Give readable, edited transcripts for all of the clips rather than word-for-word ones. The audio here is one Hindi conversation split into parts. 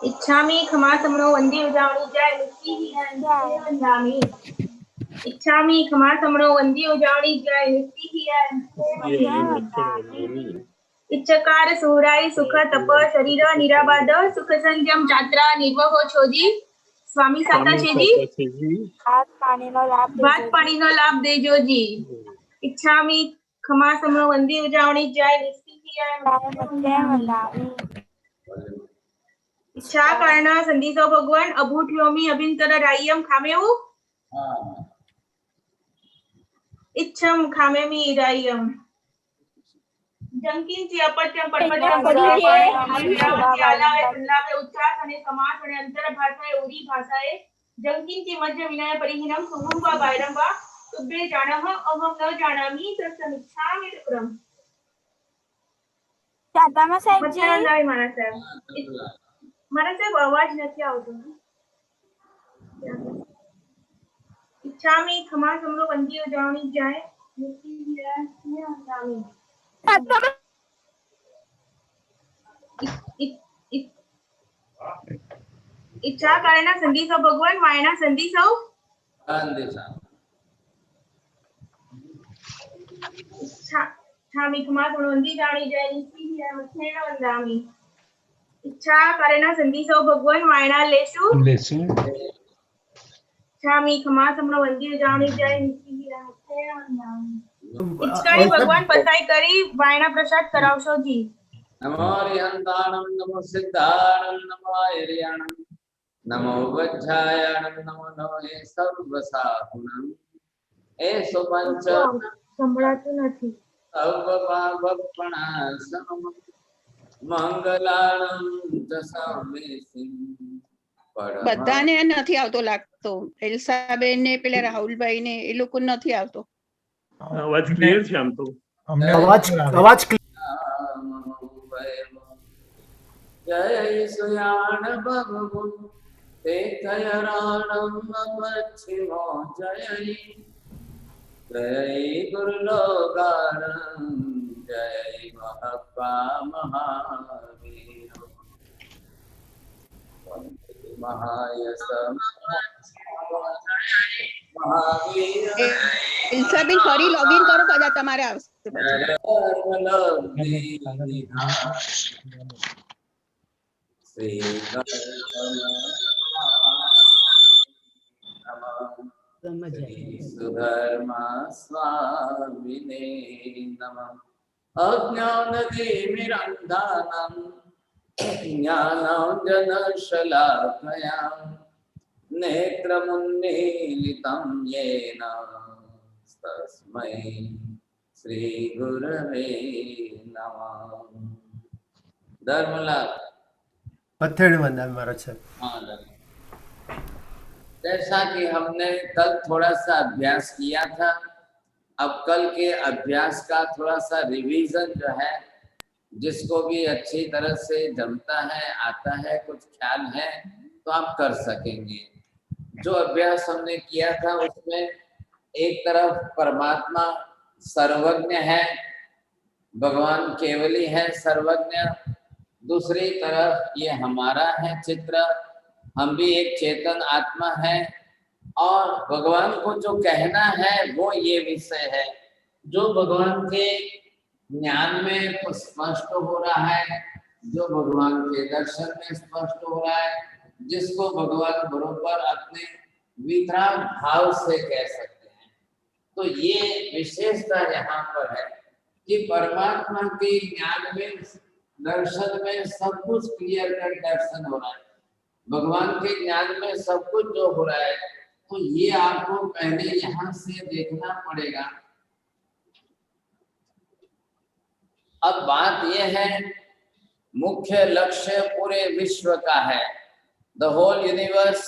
इच्छामि खमा समनो वंदे उजावणी जय नित्य वंदामि। इच्छामि खमा समनो वंदे उजावणी जय नित्य। इच्छकार सुराई सुख तप शरीर निराबाद सुख संयम यात्रा निर्वहो छोजी स्वामी साता छेजी भात पानी नो लाभ देजो जी। इच्छामि खमा समनो वंदे उजावणी जय नित्य। इच्छा कारण संदिसो भगवान अभूठ्योमी अभिंतर राय्यम खामेऊ इच्छम खामेमी राय्यम जंकिंची अपत्यम पटपटम विरामची आलावे संलावे उच्चास અને સમાસ અને અંતર ભાષાએ ઓરી ભાષાએ જંकिंची મધ્ય વિનય પરિહીनम सुगम वा बायरम वा तुभ्ये जानः अहम न जानामि तत्समिच्छामि क्रम ચાતામાં સાહેબજી મધ્યાનંદાવી મારા સાહેબ મારા સાહેબ અવાજ નથી આવતો। इच्छामि खमा समनो वंदे उजावणी जाय इच्छा कारण संदिसो भगवान वायना संदिसो इच्छामि खमा समनो वंदे उजावणी जाय नित्य वंदामि। इच्छा कारण संदिसो भगवान वायना लेसु इच्छामि खमा समनो वंदे उजावणी जाय नित्य वंदामि। इच्छकारी भगवान पताई करी वायना प्रसाद करावशो जी। नमो रिहंताणं नमो सिद्धाणं नमो आयर्याणं नमो वज्रायाणं नमो नमः सर्वसाहुणं ए सुपंच संभळाતું નથી सर्वपावपणासनं मंगलाणं दशामेसिं બધાને નથી આવતો લાગતો એલ્સાબેન ને પેલા રાહુલભાઈ ને એ લોકો નથી આવતો અવાજ ક્લિયર છે આમ તો અમને અવાજ जय सुयाण भगवन् तेथयराणं पश्चिमो जय जय गुरुलोगाणं जय महप्पा महावीर महायसम महावीर એલ્સાબેન ફરી લોગિન કરો કદાચ તમારે આવશે सुधर्मा स्वामिने नमः अज्ञानतिमिरन्धनं ज्ञानाञ्जनशलाकया नेत्रमुन्मीलितं येन तस्मै श्रीगुरवे नमः। धर्मलाल पत्थर वंदन महाराज साहब। जैसा कि हमने कल थोड़ा सा अभ्यास किया था, अब कल के अभ्यास का थोड़ा सा रिवीजन जो है, जिसको भी अच्छी तरह से जमता है, आता है, कुछ ख्याल है तो आप कर सकेंगे। जो अभ्यास हमने किया था उसमें एक तरफ परमात्मा सर्वज्ञ है, भगवान केवली है सर्वज्ञ, दूसरी तरफ ये हमारा है चित्र, हम भी एक चेतन आत्मा है और भगवान को जो कहना है वो ये विषय है जो भगवान के ज्ञान में स्पष्ट हो रहा है, जो भगवान के दर्शन में स्पष्ट हो रहा है, जिसको भगवान बरोबर अपने वितराग भाव से कह सकते हैं। तो ये विशेषता यहाँ पर है कि परमात्मा के ज्ञान में दर्शन में सब कुछ क्लियर कट दर्शन हो रहा है, भगवान के ज्ञान में सब कुछ जो हो रहा है, तो ये आपको पहले यहाँ से देखना पड़ेगा। अब बात यह है, मुख्य लक्ष्य पूरे विश्व का है, द होल यूनिवर्स।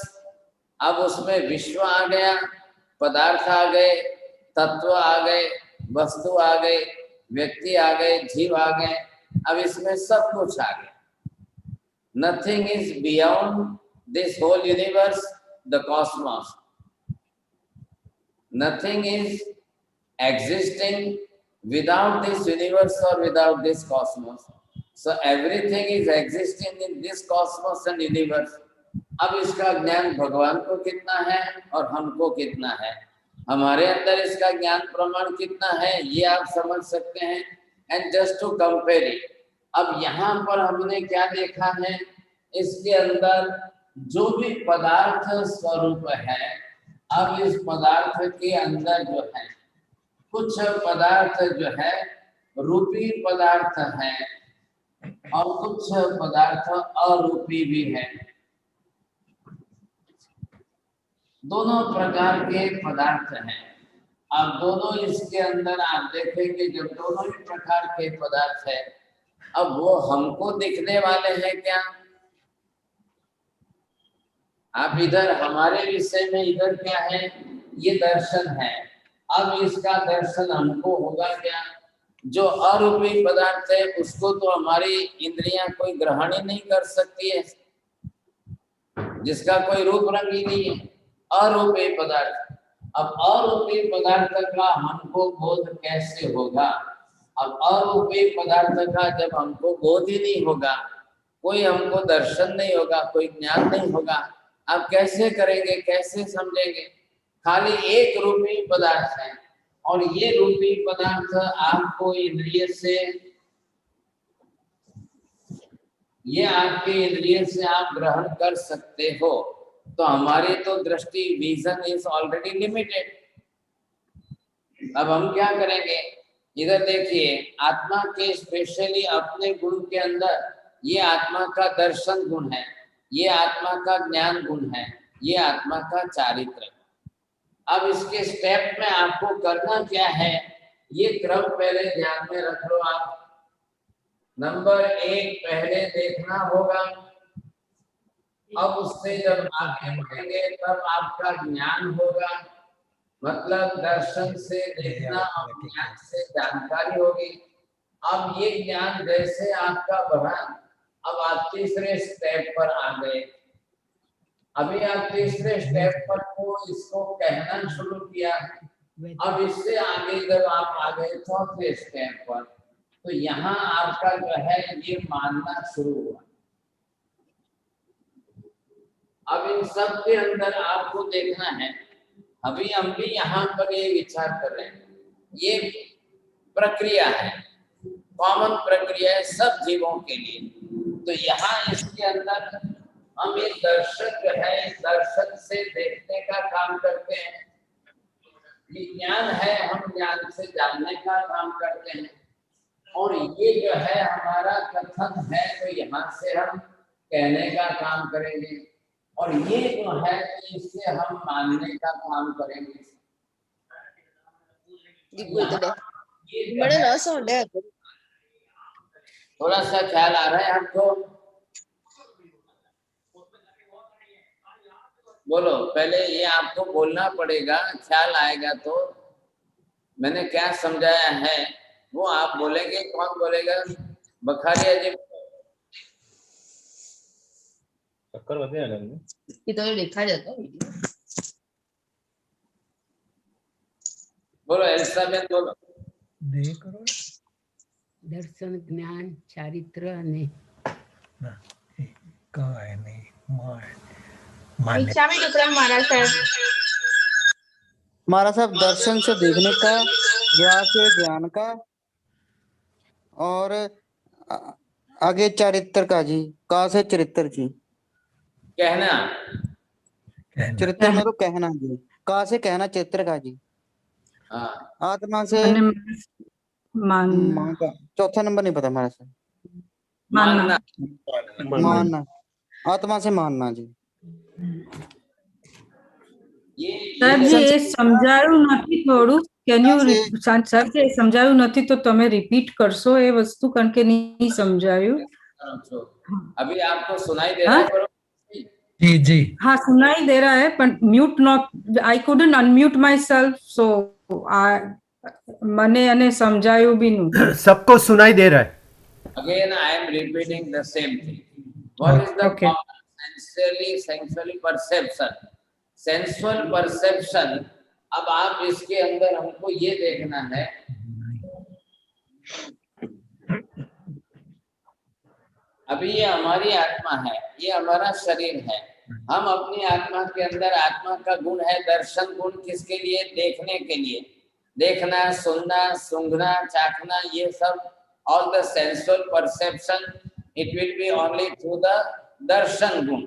अब उसमें विश्व आ गया, पदार्थ आ गए, तत्व आ गए, वस्तु आ गए, व्यक्ति आ गए, जीव आ गए, अब इसमें सब कुछ आ गया। Nothing is beyond this whole universe, the cosmos. Nothing is existing without this universe or without this cosmos. So everything is existing in this cosmos and universe. अब इसका ज्ञान भगवान को कितना है और हमको कितना है, हमारे अंदर इसका ज्ञान प्रमाण कितना है, ये आप समझ सकते हैं। And just to compare it, अब यहाँ पर हमने क्या देखा है, इसके अंदर जो भी पदार्थ स्वरूप है, अब इस पदार्थ के अंदर जो है कुछ पदार्थ जो है रूपी पदार्थ है और कुछ पदार्थ अरूपी भी है। दोनों प्रकार के पदार्थ हैं। अब दोनों इसके अंदर आप देखेंगे, जब दोनों ही प्रकार के पदार्थ है, अब वो हमको दिखने वाले हैं क्या? आप इधर हमारे विषय में इधर क्या है, ये दर्शन है। अब इसका दर्शन हमको होगा क्या? जो अरूपी पदार्थ है उसको तो हमारी इंद्रियां कोई ग्रहण ही नहीं कर सकती है, जिसका कोई रूप रंग ही नहीं है, अरूपी पदार्थ। अब अरूपी पदार्थ का हमको बोध कैसे होगा? अब अरूपी पदार्थ का जब हमको बोध ही नहीं होगा, कोई हमको दर्शन नहीं होगा, कोई ज्ञान नहीं होगा, आप कैसे करेंगे, कैसे समझेंगे? खाली एक रूपी पदार्थ है और ये रूपी पदार्थ आपको इंद्रिय से, ये आपके इंद्रिय से आप ग्रहण कर सकते हो, तो हमारी तो दृष्टि, विजन इज ऑलरेडी लिमिटेड। अब हम क्या करेंगे? इधर देखिए, आत्मा के स्पेशली अपने गुण के अंदर ये आत्मा का दर्शन गुण है, ये आत्मा का ज्ञान गुण है, ये आत्मा का चारित्र। अब इसके स्टेप में आपको करना क्या है, ये क्रम पहले ध्यान में रख लो आप। नंबर 1 पहले देखना होगा, अब उससे जब आगे बढ़ेंगे तब आपका ज्ञान होगा, मतलब दर्शन से देखना और ज्ञान से जानकारी होगी। अब ये ज्ञान जैसे आपका बढ़ा, अब आप तीसरे स्टेप पर आ गए। अभी आप तीसरे स्टेप पर को इसको कहना शुरू किया, अब इससे आगे जब आप आ गए चौथे स्टेप पर, तो यहाँ आपका जो है ये मानना शुरू हुआ। अब इन सब के अंदर आपको देखना है, अभी हम भी यहाँ पर ये विचार कर रहे हैं, ये प्रक्रिया है, कॉमन प्रक्रिया है सब जीवों के लिए। तो यहाँ इसके अंदर हम ये दर्शन जो है, इस दर्शन से देखने का काम करते हैं। ये ज्ञान है, हम ज्ञान से जानने का काम करते हैं। और ये जो है हमारा कथन है, तो यहाँ से हम कहने का काम करेंगे, और ये जो है इससे हम मानने का काम करेंगे। थोड़ा सा ख्याल आ रहा है आपको? बोलो, पहले ये आपको बोलना पड़ेगा, ख्याल आएगा तो। मैंने क्या समझाया है वो आप बोलेंगे, कौन बोलेगा? बखारिया जी। चक्कर बदले ना ये तो लिखा जाता है वीडियो। बोलो एलिजाबेथ, बोलो। दर्शन, ज्ञान, चारित्र અને काय नहीं इच्छा में टुकड़ा महाराज साहब। हमारा सब दर्शन से देखने का, ज्ञान से ज्ञान का, और आगे चरित्र का जी, का से चरित्र जी, कहना, चरित्र में तो कहना जी, का से कहना चरित्र का जी। हाँ, आत्मा से માનના का चौथा नंबर नहीं पता हमारा से, मानना। मानना, आत्मा से मानना जी। સાહેબજી એ સમજાયું નથી થોડું, કેન યુ સાહેબ એ સમજાયું નથી તો તમે રિપીટ કરશો એ વસ્તુ, કારણ કે નહીં સમજાયું। अभी आपको सुनाई दे रहा है? जी जी हाँ सुनाई दे रहा है, पर mute not, I couldn't unmute my self, so મને અને સમજાયું બી નહીં। सबको सुनाई दे रहा है। Again I am repeating the same thing. What is the Okay. sensually perception? Sensual perception, अब आप इसके अंदर हमको ये देखना है, अभी ये हमारी आत्मा है, ये हमारा शरीर है। हम अपनी आत्मा के अंदर, आत्मा का गुण है दर्शन गुण, किसके लिए? देखने के लिए। देखना, सुनना, सूंघना, चाखना, ये सब all the sensual perception, it will be only through the darshan guna.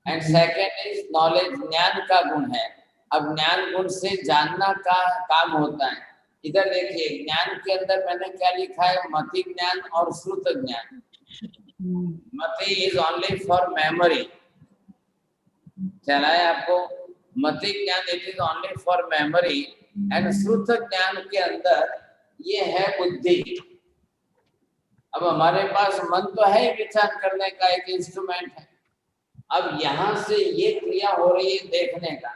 And second is knowledge, ज्ञान का गुण है। अब ज्ञान गुण से जानना का काम होता है। इधर देखिए, ज्ञान के अंदर मैंने क्या लिखा है? मति ज्ञान और श्रुत ज्ञान। मति इज ओनली फॉर मेमोरी, चला है आपको? मति ज्ञान it is only for memory. And श्रुत ज्ञान के अंदर ये है बुद्धि। अब हमारे पास मन तो है, विचार करने का एक इंस्ट्रूमेंट है। अब यहाँ से ये क्रिया हो रही है देखने का,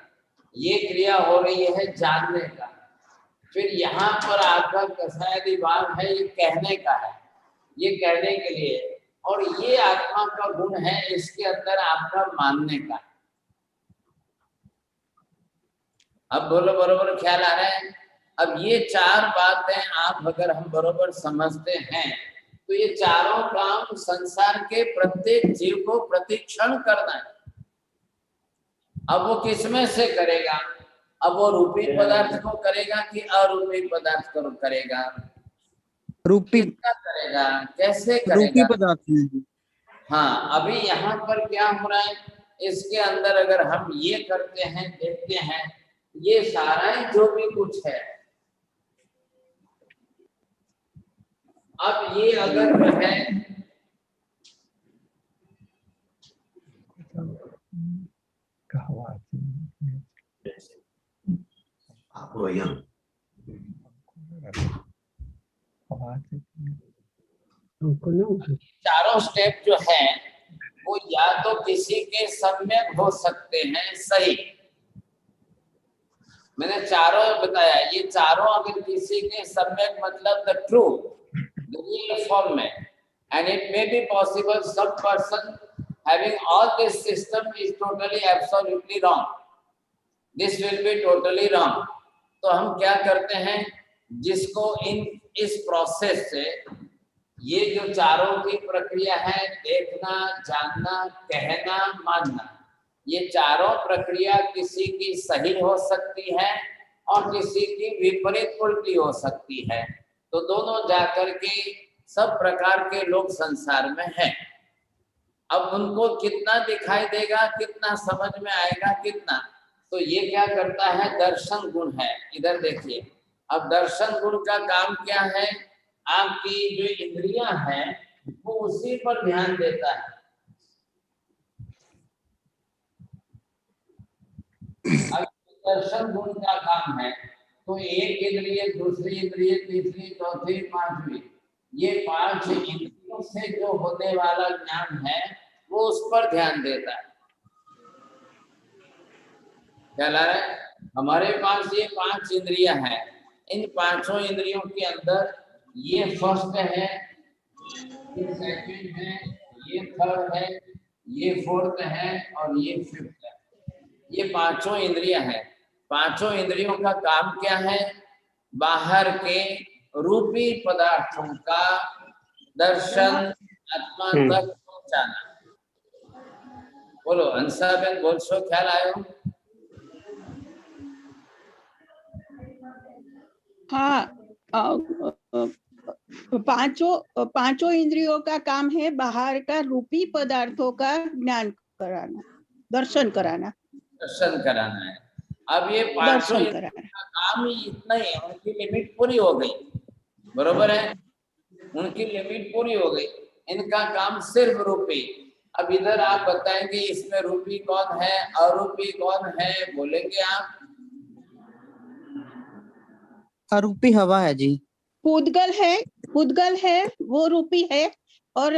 ये क्रिया हो रही है जानने का, फिर यहाँ पर आपका शायद भाग है ये कहने का है, ये कहने के लिए, और ये आत्मा का गुण है इसके अंदर आपका मानने का। अब बोलो, बरोबर ख्याल आ रहा है? अब ये चार बातें आप अगर हम बरोबर समझते हैं तो ये चारों काम संसार के प्रत्येक जीव को प्रतिक्षण करना है। अब वो किसमें से करेगा? अब वो रूपी पदार्थ को करेगा कि अरूपी पदार्थ को करेगा? रूपी करेगा, कैसे रूपी करेगा? पदार्थ में। हाँ, अभी यहाँ पर क्या हो रहा है? इसके अंदर अगर हम ये करते हैं, देखते हैं, ये सारा ही जो भी कुछ है, अब ये अगर है चारों स्टेप जो है वो या तो किसी के सम्यक हो सकते हैं, सही, मैंने चारों बताया, ये चारों अगर किसी के सम्यक मतलब the true, the real form में, and it may be possible some person having all this system is totally absolutely wrong, this will be totally wrong। तो हम क्या करते हैं, जिसको इस प्रोसेस से ये जो चारों की प्रक्रिया है, देखना, जानना, कहना, मानना, ये चारों प्रक्रिया किसी की सही हो सकती है और किसी की विपरीत उल्टी हो सकती है। तो दोनों जाकर के सब प्रकार के लोग संसार में हैं। अब उनको कितना दिखाई देगा, कितना समझ में आएगा, कितना, तो ये क्या करता है? दर्शन गुण है। इधर देखिए, अब दर्शन गुण का काम क्या है? आपकी जो इंद्रियां हैं वो उसी पर ध्यान देता है। अब दर्शन गुण का काम है तो एक इंद्रिय, दूसरी इंद्रिय, तीसरी, चौथी, पांचवी, ये 5 इंद्रियों से जो होने वाला ज्ञान है वो उस पर ध्यान देता है। क्या ला रहा है? हमारे पास ये 5 इंद्रियां हैं, इन 5 इंद्रियों के अंदर ये फर्स्ट है, ये सेकंड है, ये थर्ड है, ये फोर्थ है और ये फिफ्थ है। ये 5 इंद्रियां हैं। 5 इंद्रियों का काम क्या है? बाहर के रूपी पदार्थों का दर्शन आत्मा तक पहुंचाना। बोलो हंसा बेन, बोल सो, ख्याल आयो? हाँ, पांचों इंद्रियों का काम है बाहर का रूपी पदार्थों का ज्ञान कराना, दर्शन कराना। दर्शन कराना है। अब ये 5 इंद्रियों का काम ही इतना ही है, उनकी लिमिट पूरी हो गई, बरोबर है, उनकी लिमिट पूरी हो गई। इनका काम सिर्फ रूपी। अब इधर आप बताएंगे इसमें रूपी कौन है, अरूपी कौन है, बोलेंगे आप? अरूपी हवा है जी। पुद्गल है वो रूपी है, और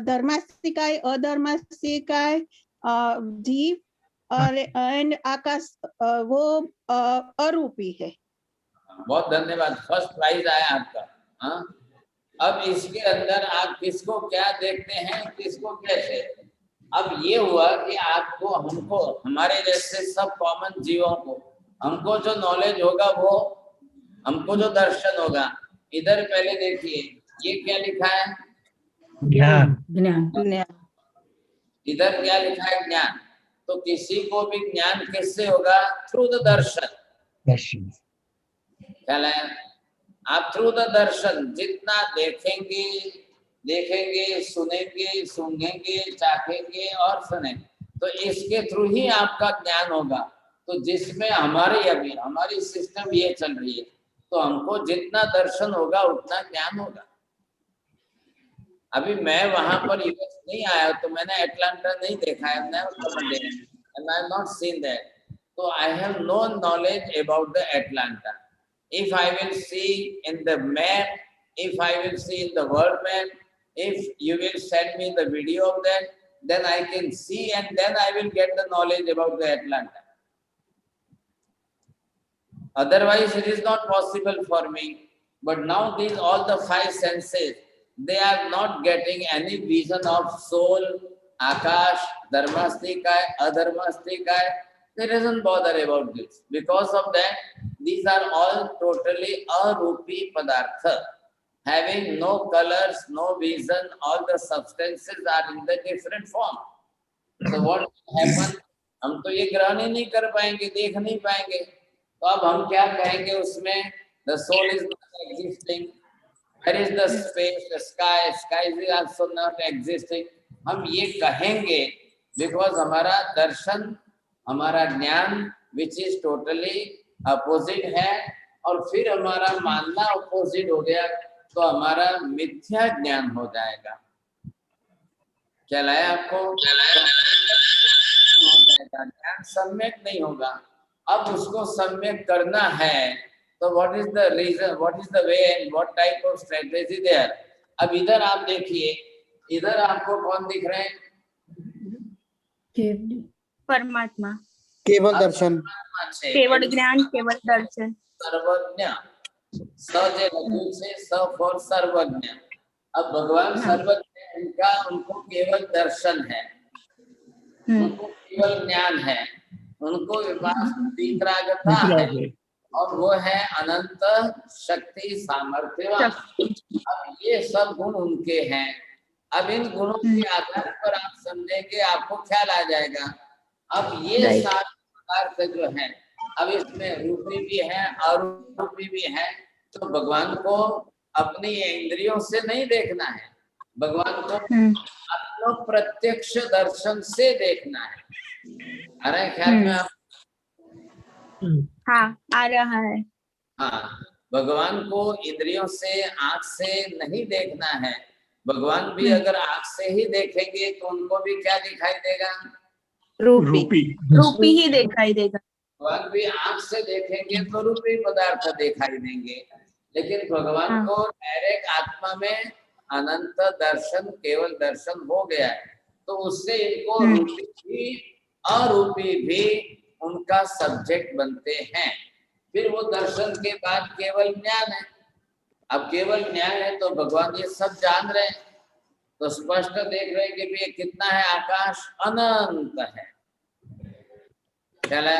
धर्मास्तिकाय, अधर्मास्तिकाय, जीव और एंड आकाश वो अरूपी है। बहुत धन्यवाद, फर्स्ट प्राइज आया आपका। हाँ, अब इसके अंदर आप किसको क्या देखते हैं, किसको कैसे? अब ये हुआ कि आपको, हमको, हमारे जैसे सब कॉमन जीवों को, हमको जो नॉलेज होगा वो, हमको जो दर्शन होगा। इधर पहले देखिए ये क्या लिखा है? ज्ञान ज्ञान। इधर क्या लिखा है? ज्ञान। तो किसी को भी ज्ञान किससे होगा? थ्रू द दर्शन। दर्शन। ख्याल है? आप थ्रू द दर्शन जितना देखेंगे, सुनेंगे, सूंघेंगे, चाखेंगे और सुनेंगे, तो इसके थ्रू ही आपका ज्ञान होगा। तो जिसमें हमारी सिस्टम ये चल रही है, तो हमको जितना दर्शन होगा उतना ज्ञान होगा। अभी मैं वहां पर यूएस नहीं आया, तो मैंने एटलांटा नहीं देखा है, and I have not seen that. So I have no knowledge about the Atlanta. If I will see in the map, if I will see in the world map, if you will send me the video of that, then I can see and then I will get the knowledge about the Atlanta. Otherwise, it is not possible for me. But now all the five senses, they are not getting any vision of soul, Akash, Dharmastikaya, Adharmastikaya. They doesn't bother about this. Because of that, these are all totally arupi padartha, having no colors, no vision, all the substances are in the different form. So what will happen? हम तो ये ग्रहण ही नहीं कर पाएंगे, देख नहीं पाएंगे, तो अब हम क्या कहेंगे उसमें? The soul is not existing. Where is the space, the sky? Sky is also not existing. हम ये कहेंगे because हमारा दर्शन, हमारा ज्ञान which is totally opposite है, और फिर हमारा मानना opposite हो गया, तो हमारा मिथ्या ज्ञान हो जाएगा। क्या लाया आपको? ज्ञान सम्यक नहीं होगा। अब उसको सम्यक करना है, तो what is the reason, what is the way and what type of strategy there? अब इधर आप देखिए, इधर आपको कौन दिख रहे हैं? परमात्मा। केवल दर्शन, केवल ज्ञान, केवल दर्शन। सर्वज्ञ, स जे लघु से स फॉर सर्वज्ञ। अब भगवान सर्वज्ञ, उनको केवल दर्शन है, उनको केवल ज्ञान है, उनको वितरागता है, और वो है अनंत शक्ति सामर्थ्यवान। अब ये सब गुण उनके हैं। अब इन गुणों के आधार पर आप समझेंगे, आपको ख्याल आ जाएगा। अब ये सारे पदार्थ जो हैं, अब इसमें रूपी भी है, अरूपी भी है, तो भगवान को अपनी इंद्रियों से नहीं देखना है, भगवान को अपना प्रत्यक्ष दर्शन से देखना है। अरे ख्याल में आप? हाँ, आ रहा है। हाँ, भगवान को इंद्रियों से, आंख से नहीं देखना है। भगवान भी अगर आंख से ही देखेंगे तो उनको भी क्या दिखाई देगा? रूपी ही दिखाई देगा। भगवान भी आंख से देखेंगे तो रूपी पदार्थ दिखाई देंगे, लेकिन भगवान को डायरेक्ट आत्मा में अनंत दर्शन, केवल दर्शन हो गया है, तो उससे इनको रूपी भी अरूपी भी उनका सब्जेक्ट बनते हैं। फिर वो दर्शन के बाद केवल ज्ञान है। अब केवल ज्ञान है तो भगवान ये सब जान रहे हैं, तो स्पष्ट देख रहे हैं कि भी कितना है, आकाश अनंत है। चला,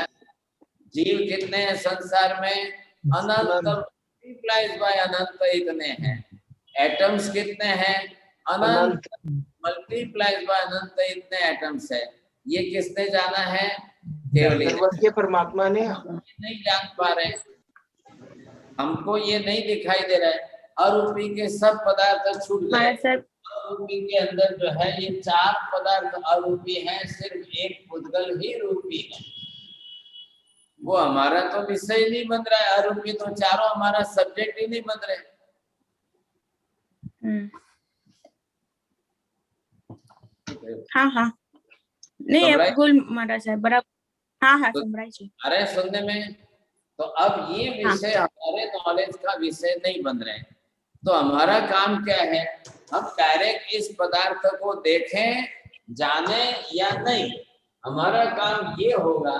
जीव कितने हैं संसार में? अनंत, मल्टीप्लाइज बाय अनंत इतने हैं। एटम्स कितने हैं? अनंत, मल्टीप्लाइज बाय अनंत इतने एटम्स है। ये किसने जाना है? केवल परमात्मा ने। नहीं जान पा रहे, हमको ये नहीं दिखाई दे रहा है। अरूपी के सब पदार्थ छूट गए। अरूपी के अंदर जो है ये चार पदार्थ अरूपी हैं, सिर्फ एक उद्गल ही रूपी है। वो हमारा तो विषय नहीं बन रहा है, अरूपी तो चारों हमारा सब्जेक्ट ही नहीं बन रहे। हाँ हाँ, नहीं अब गुल महाराज है बराबर। हाँ हाँ, अरे सुनने में तो अब ये विषय हमारे नॉलेज का विषय नहीं बन रहे, तो हमारा काम क्या है? हम डायरेक्ट इस पदार्थ को देखें, जाने या नहीं। हमारा काम ये होगा,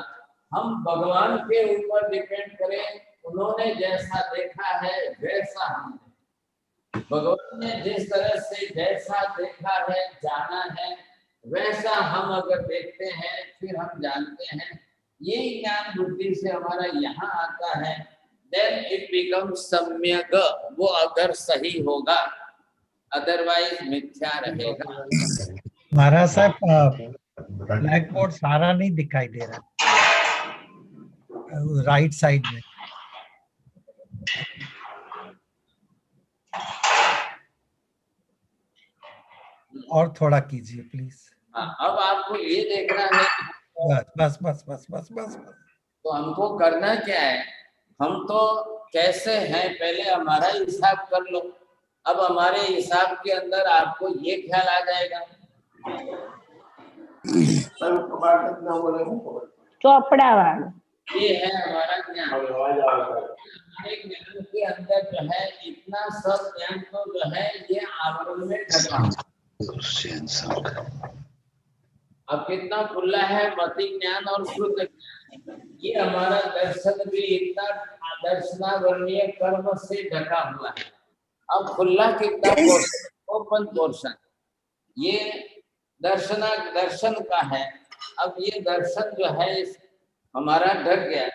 हम भगवान के ऊपर डिपेंड करें। उन्होंने जैसा देखा है वैसा हमने, भगवान ने जिस तरह से जैसा देखा है, जाना है, वैसा हम अगर देखते हैं, फिर हम जानते हैं। ये ज्ञान बुद्धि से हमारा यहाँ आता है, then it becomes सम्यक। वो अगर सही होगा अदरवाइज मिथ्या रहेगा। महाराज साहब ब्लैक बोर्ड सारा नहीं दिखाई दे रहा, राइट साइड में। और थोड़ा कीजिए प्लीज। हाँ, अब आपको ये देखना है, बस बस बस बस बस बस। तो हमको करना क्या है, हम तो कैसे हैं पहले हमारा हिसाब कर लो। अब हमारे हिसाब के अंदर आपको ये ख्याल आ जाएगा, ચોપડા વાળું ये है हमारा ज्ञान। हमारे ज्ञान के अंदर जो है इतना सब ज्ञान तो जो है ये आवरण में ढका। अब कितना खुला है मति ज्ञान और श्रुत ज्ञान। ये हमारा दर्शन भी इतना दर्शनावरणीय कर्म से ढका हुआ है। अब खुला कितना पोर्शन, ओपन पोर्शन, ये दर्शन का है। अब ये दर्शन जो है हमारा ढक गया।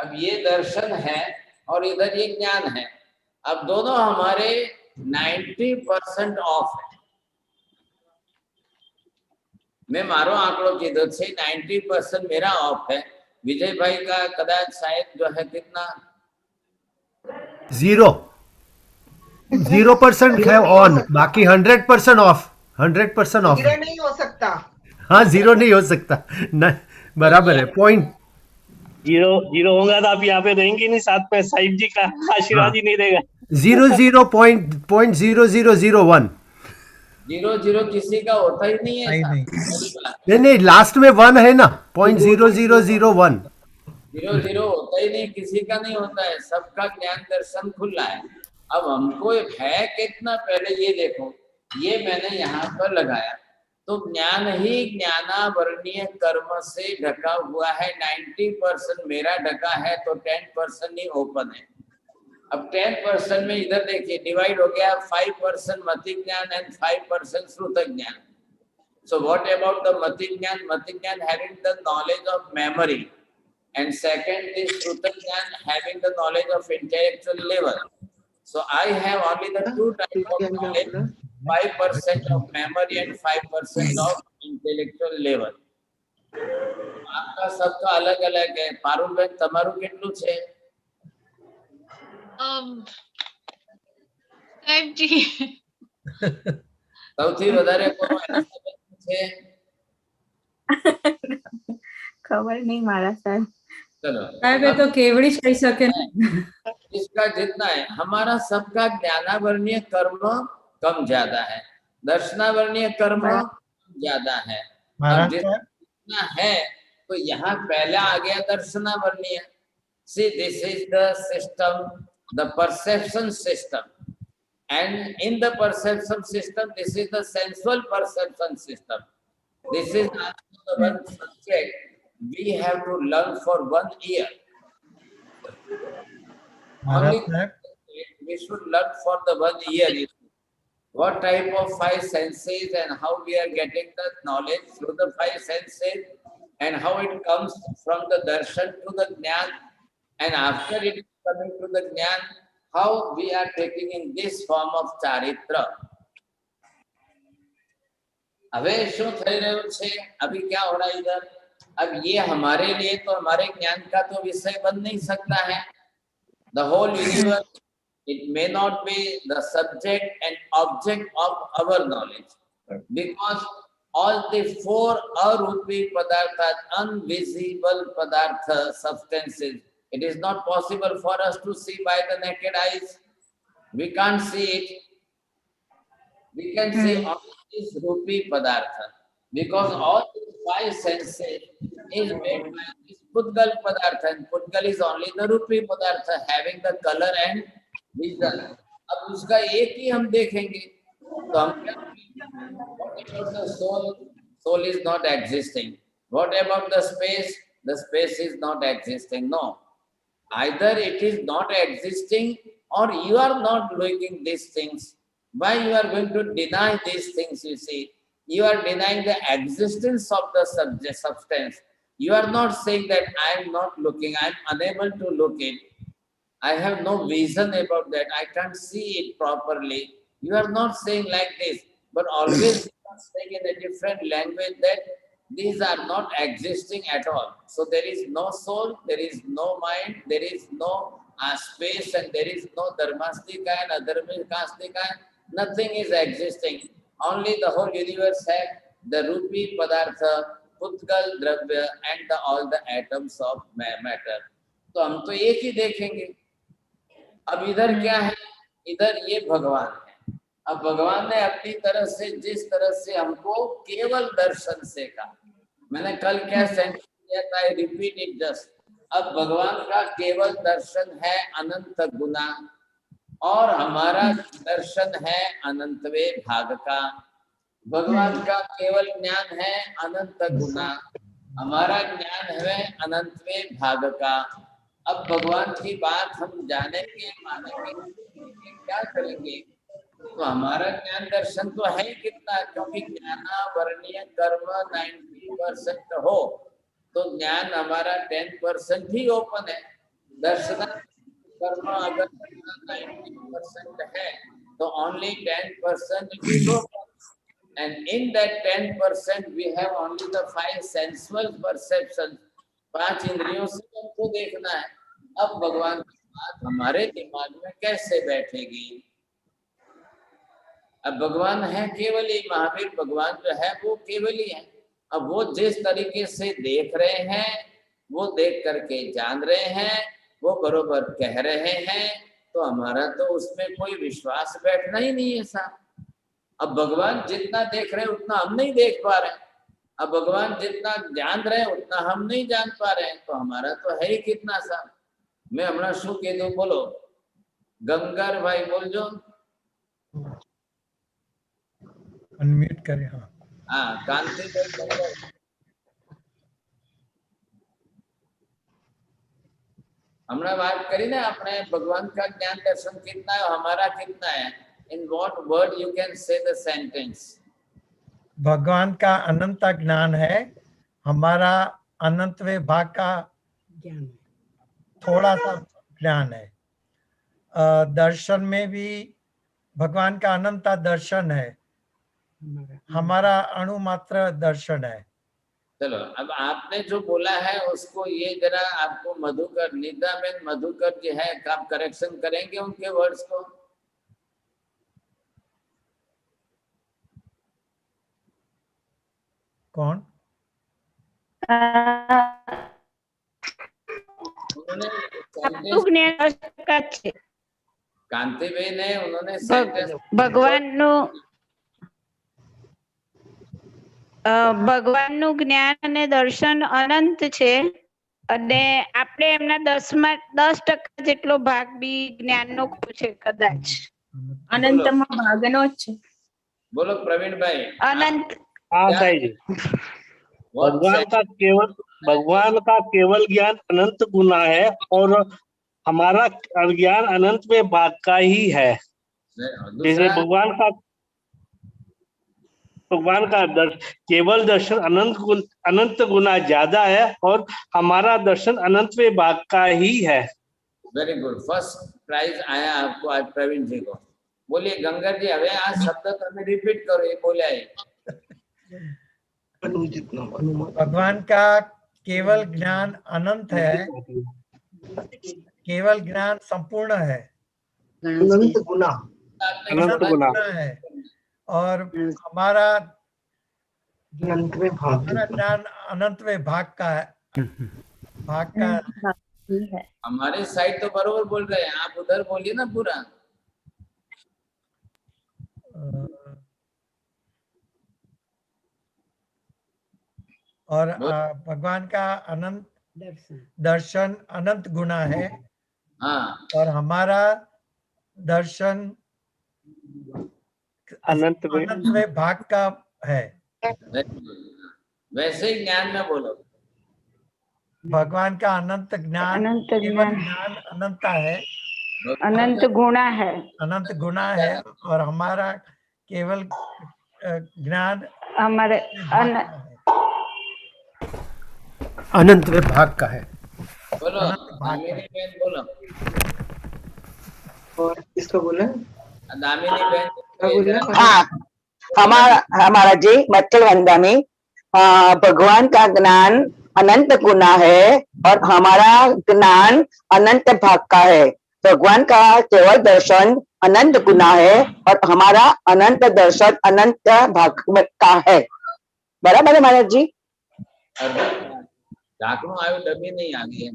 अब ये दर्शन है और इधर ये ज्ञान है। अब दोनों हमारे 90% ऑफ है। मैं मारो आंकड़ों की इधर से 90% मेरा ऑफ है। विजय भाई का कदाच शायद जो है कितना 0% है ऑन, बाकी 100% ऑफ। 100% ऑफ नहीं हो सकता। हाँ, 0 नहीं हो सकता न, बराबर है पॉइंट। जीरो होगा तो आप यहाँ पे रहेंगे नहीं, साथ में साहिब जी का आशीर्वाद ही नहीं देगा। 0.0001 0 किसी का होता ही नहीं है। नहीं, लास्ट में 1 है ना, 0.0001। 0 होता ही नहीं, किसी का नहीं होता है। सबका ज्ञान दर्शन खुला है। अब हमको है कितना, पहले ये देखो, ये मैंने यहाँ पर लगाया तो ज्ञान ही ज्ञानावरणीय कर्म से ढका हुआ है। 90% मेरा ढका है तो 10% ही ओपन है। अब 10% में इधर देखिए डिवाइड हो गया, 5% मति ज्ञान एंड 5% श्रुत ज्ञान। सो व्हाट अबाउट द मति ज्ञान? मति ज्ञान having the knowledge of memory and second is Shruta Jnana having the knowledge of intellectual level. So I have only the two types of knowledge, 5% of memory and 5% of intellectual level. आपका सबका अलग अलग है। पारुल बेन તમારું કેટલું છે? સાહેબજી સૌથી વધારે કોનો છે? ખબર નહીં મારા સાહેબ। चलो સાહેબ એ તો કેવડી જ કહી શકે ને। इसका जितना है, हमारा सबका ज्ञानावरणीय कर्म कम ज्यादा है, दर्शनावरणीय कर्म ज्यादा है। अब जितना है तो यहाँ पहला आ गया दर्शनावरणीय। See, this is the system, the perception system, and in the perception system, this is the sensual perception system. This is also the one subject we have to learn for 1 year. Only we should learn for the 1 year. What type of 5 senses and how we are getting the knowledge through the 5 senses, and how it comes from the darshan to the jnana, and after it is coming to the jnana, how we are taking in this form of charitra. अबे शो થઈ રહ્યું છે? अभी क्या हो रहा है इधर? अब ये हमारे लिए तो हमारे ज्ञान का तो विषय बन नहीं सकता है। The whole universe, it may not be the subject and object of our knowledge, because all the 4 arupi padarthas, unvisible padartha substances, it is not possible for us to see by the naked eyes. We can't see it. We can see only this rupi padartha, because all these 5 senses is made by this Pudgal Padartha, and Pudgal is only the Rupi Padartha having the color and vision. अब उसका एक ही हम देखेंगे तो हम क्या? What about the soul? Soul is not existing. What about the space? The space is not existing. No. Either it is not existing or you are not looking these things. Why you are going to deny these things? You see, you are denying the existence of the substance. You are not saying that I am not looking, I am unable to look it. I have no vision about that. I can't see it properly. You are not saying like this, but always you are saying in a different language that these are not existing at all. So there is no soul, there is no mind, there is no space, and there is no dharmastika and adharmastika. Nothing is existing. Only the whole universe has the rupi padartha, putgal dravya, and all the atoms of matter. तो हम तो एक ही देखेंगे. अब इधर क्या है? इधर ये भगवान है. अब भगवान ने अपनी तरफ से जिस तरह से हमको केवल दर्शन से कहा. मैंने कल क्या सेंटेंस दिया था, आई रिपीट इट जस्ट. अब भगवान का केवल दर्शन है अनंत गुना, और हमारा दर्शन है अनंतवे भाग का. भगवान का केवल ज्ञान है अनंत गुना, हमारा ज्ञान है अनंतवे भाग का. अब भगवान की बात हम जानेंगे, मानेंगे, क्या करेंगे? तो हमारा ज्ञान दर्शन तो है ही कितना, क्योंकि ज्ञानावरणीय कर्म 90% हो तो ज्ञान हमारा 10% ही ओपन है. दर्शन कर्म अगर 90% है तो only 10% is open, and in that 10% we have only the 5 sensual perceptions. 5 इंद्रियों से हमको देखना है. अब भगवान की बात हमारे दिमाग में कैसे बैठेगी? अब भगवान है केवल ही, महावीर भगवान जो है वो केवल ही है. अब वो जिस तरीके से देख रहे हैं, वो देख करके जान रहे हैं, वो बरोबर कह रहे हैं, तो हमारा तो उसमें कोई विश्वास बैठना ही नहीं है साहब. अब भगवान जितना देख रहे हैं उतना हम नहीं देख पा रहे हैं. अब भगवान जितना जान रहे हैं उतना हम नहीं जान पा रहे हैं. तो हमारा तो है ही कितना साहब. मैं हमारा शू कह दू, बोलो गंगर भाई बोल जो. अनम्यूट करें. हाँ कांति भाई. हमने बात करी ना अपने भगवान का ज्ञान दर्शन कितना है, हमारा कितना है. In what word you can say the sentence? भगवान का अनंत ज्ञान है, हमारा अनंतवे भाग का ज्ञान थोड़ा सा ज्ञान है. दर्शन में भी भगवान का अनंत दर्शन है, हमारा अणु मात्र दर्शन है. चलो अब आपने जो बोला है उसको ये जरा आपको मधुकर, निदा बेन मधुकर जी है, आप करेक्शन करेंगे उनके वर्ड्स को. कौन? કાંતિબેન ને उन्होंने सेंटेंस ભગવાનનું જ્ઞાન અને દર્શન અનંત છે, અને આપણે એમના 10% જેટલો ભાગ બી જ્ઞાનનો છે કદાચ. અનંતમાં ભાગનો જ છે. બોલો પ્રવીણભાઈ. અનંત. हाँ सही जी. भगवान का केवल ज्ञान अनंत गुना है, और हमारा ज्ञान अनंत में भाग का ही है. जैसे भगवान का केवल दर्शन अनंत गुना ज्यादा है, और हमारा दर्शन अनंत में भाग का ही है. Very good. फर्स्ट प्राइज आया आपको आज प्रवीण जी को. बोलिए गंगा जी, હવે આ શબ્દ તમે રિપીટ કરો. એ બોલ્યા है भगवान का केवल ज्ञान अनंत है, केवल ज्ञान संपूर्ण है, अनंत गुना है, और हमारा ज्ञान अनंतवे भाग का है. हमारे साइड तो बरोबर बोल रहे हैं, आप उधर बोलिए ना पूरा. और भगवान का अनंत दर्शन अनंत गुना है. हाँ. और हमारा दर्शन अनंतवे भाग का है. वैसे ही ज्ञान में बोलो. भगवान का अनंत ज्ञान अनंत है, अनंत गुणा है, अनंत गुना है, और हमारा केवल ज्ञान हमारे अनंत भाग का है. बोलो मेरी बहन बोलो. और किसका बोला? दामिनी बहन बोला? हाँ, हमारा जी मच्छल वंदामी, भगवान का ज्ञान अनंत गुना है और हमारा ज्ञान अनंत भाग का है। भगवान का केवल दर्शन अनंत गुना है और हमारा अनंत दर्शन अनंत भाग का है। बराबर है महाराज जी? ढाकणों आयु डबी नहीं आ गई है।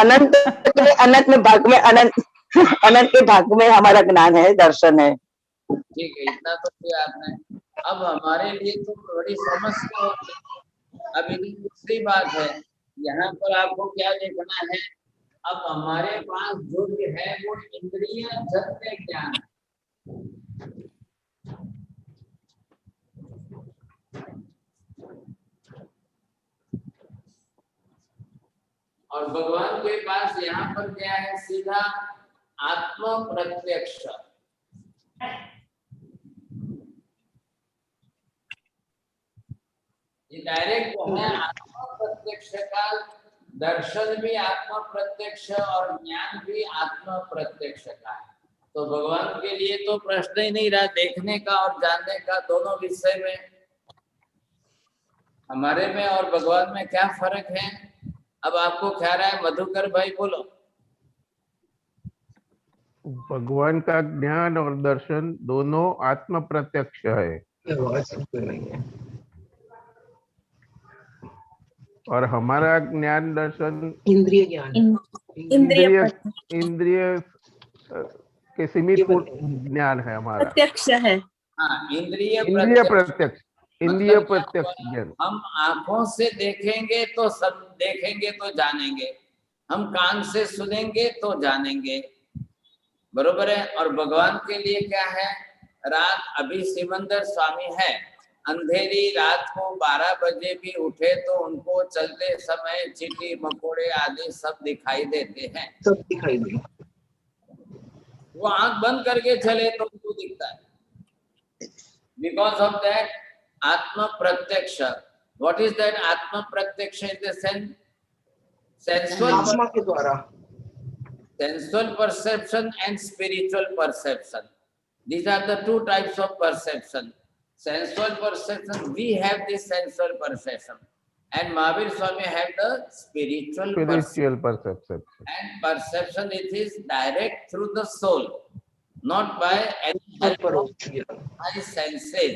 अनंत के अनंत में भाग में अनंत के भाग में हमारा ज्ञान है, दर्शन है। ठीक है, इतना तो किया आपने। अब हमारे लिए तो बड़ी समस्या होती है। अब ये दूसरी बात है, यहाँ पर आपको क्या देखना है, अब हमारे पास जो भी है वो इंद्रिय जन्य ज्ञान है। और भगवान के पास यहाँ पर क्या है, सीधा आत्म प्रत्यक्ष। ये डायरेक्ट जो है आत्म प्रत्यक्ष का दर्शन भी आत्म प्रत्यक्ष और ज्ञान भी आत्म प्रत्यक्ष का है। तो भगवान के लिए तो प्रश्न ही नहीं रहा देखने का और जानने का, दोनों विषय में। हमारे में और भगवान में क्या फर्क है, अब आपको क्या रहा है? मधुकर भाई बोलो। भगवान का ज्ञान और दर्शन दोनों आत्म प्रत्यक्ष है और हमारा ज्ञान दर्शन इंद्रिय ज्ञान, इंद्रिय के सीमित ज्ञान है हमारा, प्रत्यक्ष है। हाँ, इंद्रिय प्रत्यक्ष, इंद्रिय प्रत्यक्ष ज्ञान। हम आंखों से देखेंगे तो सब देखेंगे तो जानेंगे, हम कान से सुनेंगे तो जानेंगे, बरोबर है। और भगवान के लिए क्या है, रात अभी सिमंदर स्वामी है, अंधेरी रात को 12 बजे भी उठे तो उनको चलते समय चींटी मकोड़े आदि सब दिखाई देते हैं, सब दिखाई दे। वो आंख बंद करके चले तो उनको दिखता है। बिकॉज ऑफ दैट आत्म प्रत्यक्ष। व्हाट इज दैट आत्म प्रत्यक्ष? इन द सेंस आत्मा के द्वारा sensual perception and spiritual perception. These are the two types of perception. Sensual perception, we have this sensual perception, and Mahavir Swami have the spiritual perception. And perception, it is direct through the soul, not by any help of my senses.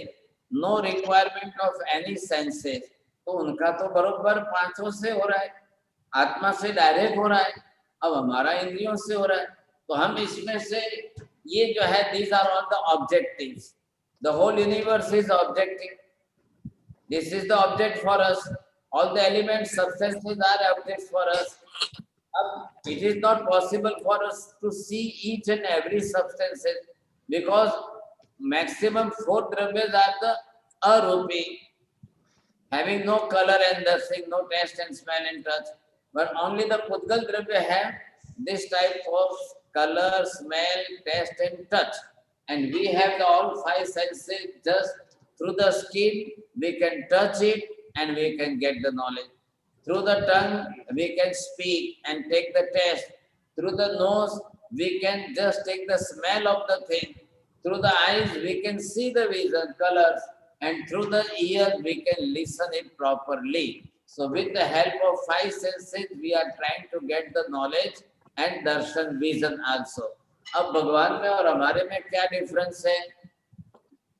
No requirement of any senses. तो उनका तो बरोबर पांचों से हो रहा है, आत्मा से डायरेक्ट हो रहा है। अब हमारा इंद्रियों से हो रहा है, तो हम इसमें से ये जो है, these are all the objectives. The whole universe is objective. This is the object for us. All the elements, substances are objects for us. It is not possible for us to see each and every substance because maximum 4 dravyas are the arupi, having no color and nothing, no taste and smell and touch. But only the Pudgal Dravya have this type of color, smell, taste and touch. And we have the all 5 senses. Just through the skin, we can touch it and we can get the knowledge. Through the tongue, we can speak and take the taste. Through the nose, we can just take the smell of the thing. Through the eyes, we can see the vision, colors. And through the ears, we can listen it properly. So with the help of 5 senses, we are trying to get the knowledge and darshan, vision also. अब भगवान में और हमारे में क्या डिफरेंस है?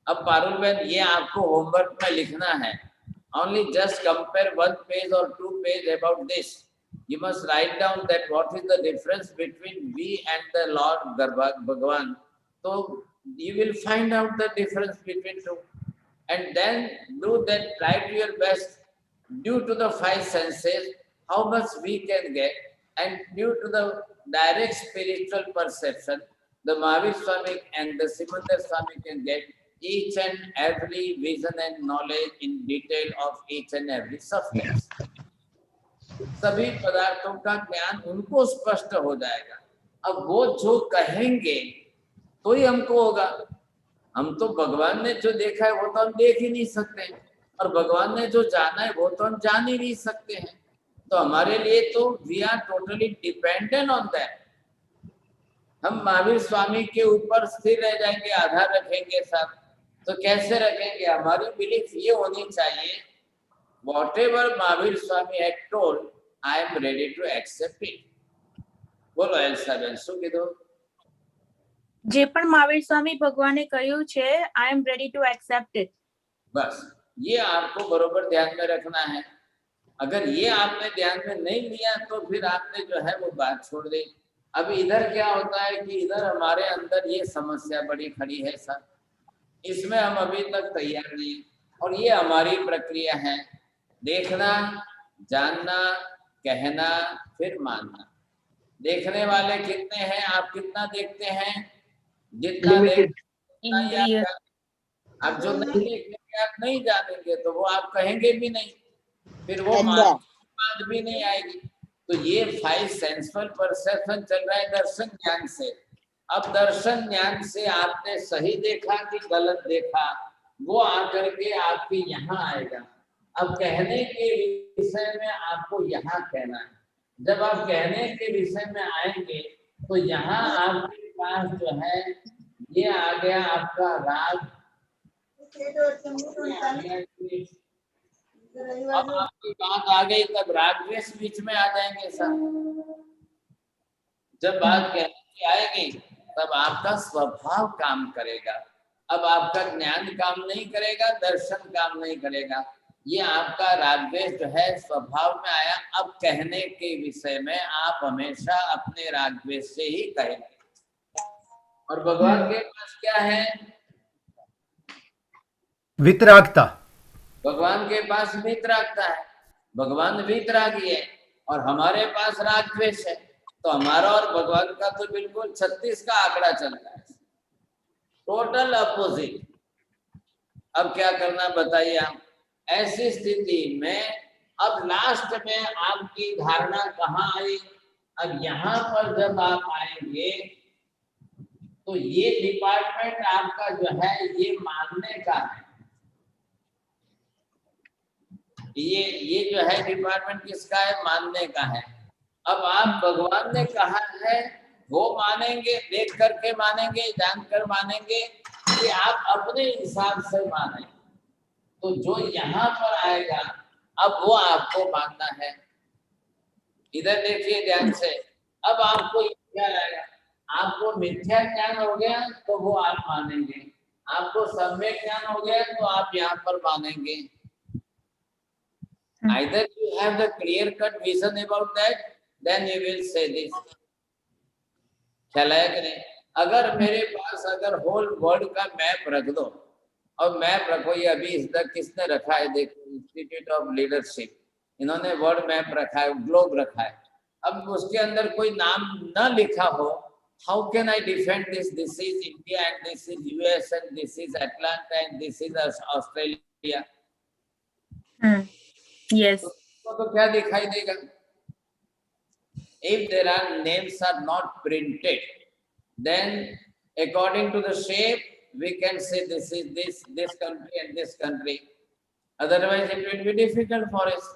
अब पारुल बहन, ये आपको होमवर्क में लिखना है. Only just compare 1 page or 2 pages about this. You must write down that what is the difference between we and the Lord Bhagavan. So you will find out the difference between two. And then do that, try to your best. Due to the 5 senses, how much we can get, and due to the direct spiritual perception, the Mahavir Swami and the Simandar Swami can get each and every vision and knowledge in detail of each and every substance. सभी पदार्थों का ज्ञान उनको स्पष्ट हो जाएगा. अब वो जो कहेंगे तो ही हमको होगा. हम तो भगवान ने जो देखा है वो तो हम देख ही नहीं सकते हैं, और भगवान ने जो जाना है वो तो हम जान ही नहीं सकते हैं. तो हमारे लिए तो we are totally dependent on that. हम महावीर स्वामी के ऊपर स्थिर रह जाएंगे, आधार रखेंगे सब, तो कैसे रखेंगे? हमारी बिलीफ ये होनी चाहिए, whatever Mahavir Swami had told, I am ready to accept it. બોલો એલ્સાબેન, શું કીધું? જે પણ મહાવીર સ્વામી ભગવાને કહ્યું છે, I am ready to accept it. बस ये आपको बरोबर ध्यान में रखना है। अगर ये आपने ध्यान में नहीं लिया तो फिर आपने जो है वो बात छोड़ दी। अब इधर क्या होता है कि इधर हमारे अंदर ये समस्या बड़ी खड़ी है सर, इसमें हम अभी तक तैयार नहीं, और ये हमारी प्रक्रिया है, देखना, जानना, कहना, फिर मानना। देखने वाले कितने हैं? आप कितना देखते हैं? जितना देखते, आप जो नहीं देखेंगे, आप नहीं जानेंगे, तो वो आप कहेंगे भी नहीं, फिर वो बात भी नहीं आएगी। तो ये 5 सेंसुअल परसेप्शन चल रहा है दर्शन ज्ञान से। अब दर्शन ज्ञान से आपने सही देखा कि गलत देखा, वो आकर के आपके यहाँ आएगा। अब कहने के विषय में आपको यहाँ कहना है। जब आप कहने के विषय में आएंगे तो यहाँ आपके पास जो है ये आ गया आपका राग। अब आपकी बात आ गई तब राग द्वेष बीच में आ जाएंगे सर। जब बात कहने की आएगी तब आपका स्वभाव काम करेगा। अब आपका ज्ञान काम नहीं करेगा, दर्शन काम नहीं करेगा, ये आपका राग द्वेष जो है स्वभाव में आया। अब कहने के विषय में आप हमेशा अपने राग द्वेष से ही कहेंगे। और भगवान के पास क्या है? वितरागता। भगवान के पास वितरागता है। भगवान वितरागी है और हमारे पास राग द्वेष है। तो हमारा और भगवान का तो बिल्कुल 36 का आंकड़ा चलता है, टोटल अपोजिट। अब क्या करना बताइए आप? ऐसी स्थिति में अब लास्ट में आपकी धारणा कहाँ आई? अब यहाँ पर जब आप आएंगे तो ये डिपार्टमेंट आपका जो है ये मानने का है। ये जो है डिपार्टमेंट किसका है? मानने का है। अब आप भगवान ने कहा है वो मानेंगे, देख करके मानेंगे, जानकर मानेंगे, कि आप अपने हिसाब से मानेंगे। तो जो यहाँ पर आएगा अब वो आपको मानना है। इधर देखिए ध्यान से। अब आपको क्या आएगा? आपको मिथ्या ज्ञान हो गया तो वो आप मानेंगे, आपको सम्यक ज्ञान हो गया तो आप यहाँ पर मानेंगे। Either you have the clear-cut vision about that, then you will say this. ख्याल आया कि नहीं? अगर मेरे पास अगर होल वर्ल्ड का मैप रख दो, और मैप रखो, ये अभी इस तक किसने रखा है? देखो, इंस्टीट्यूट ऑफ लीडरशिप, इन्होंने वर्ल्ड मैप रखा है, ग्लोब रखा है। अब उसके अंदर कोई नाम न लिखा हो, how can I defend this? This is India and this is US and this is Atlanta and this is Australia. Yes. तो क्या दिखाई देगा? If there are names are not printed, then according to the shape we can say this is this country and this country. Otherwise it will be difficult for us.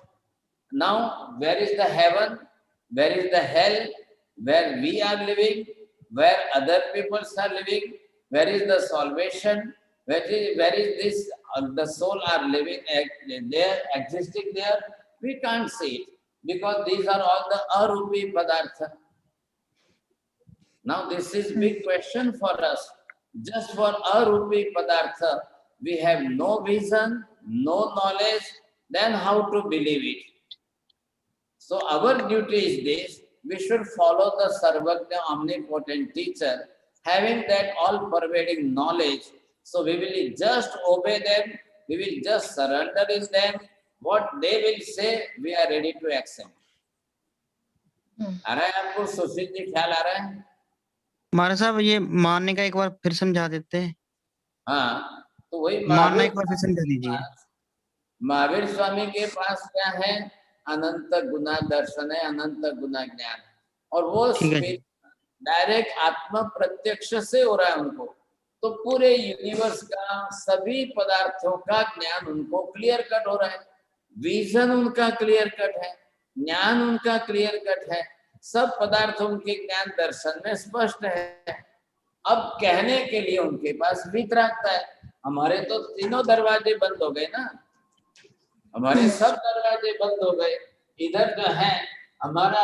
Now where is the heaven? Where is the hell? Where we are living? Where other peoples are living? Where is the salvation? Where is this? The soul are living there, existing there? We can't see it because these are all the arupi padartha. Now this is big question for us. Just for arupi padartha, we have no vision, no knowledge. Then how to believe it? So our duty is this: we should follow the Sarvagya omnipotent teacher, having that all-pervading knowledge. So we will just obey them, we will just surrender in them. What they will say, we are ready to accept. आ रहा है आपको सुशील जी, ख्याल आ रहा है? महाराज साहब ये मानने का एक बार फिर समझा देते हैं। हाँ, तो वही मानना एक बार फिर समझा दीजिए। महावीर स्वामी के पास क्या है? अनंत गुना दर्शन है, अनंत गुना ज्ञान, और वो डायरेक्ट आत्मा प्रत्यक्ष से हो रहा है उनको। तो पूरे यूनिवर्स का, सभी पदार्थों का ज्ञान उनको क्लियर कट हो रहा है। विजन उनका क्लियर कट है, ज्ञान उनका क्लियर कट है। सब पदार्थों के ज्ञान दर्शन में स्पष्ट है। अब कहने के लिए उनके पास वितरागता है। हमारे तो तीनों दरवाजे बंद हो गए ना, हमारे सब दरवाजे बंद हो गए। इधर जो है हमारा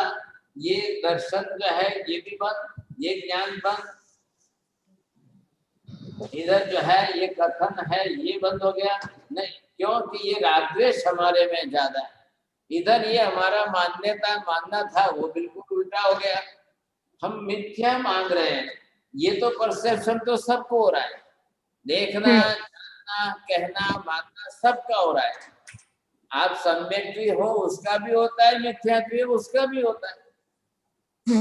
ये दर्शन जो है ये भी बंद, ये ज्ञान बंद, इधर जो है ये कथन है ये बंद हो गया। नहीं, क्योंकि ये रागद्वेष हमारे में ज्यादा है। इधर ये हमारा मानना था वो बिल्कुल उल्टा हो गया। हम मिथ्या मांग रहे हैं। ये तो परसेप्शन तो सबको हो रहा है, देखना, जानना, कहना, मानना सबका हो रहा है। आप सम्यक भी हो उसका भी होता है, मिथ्या भी हो उसका भी होता है।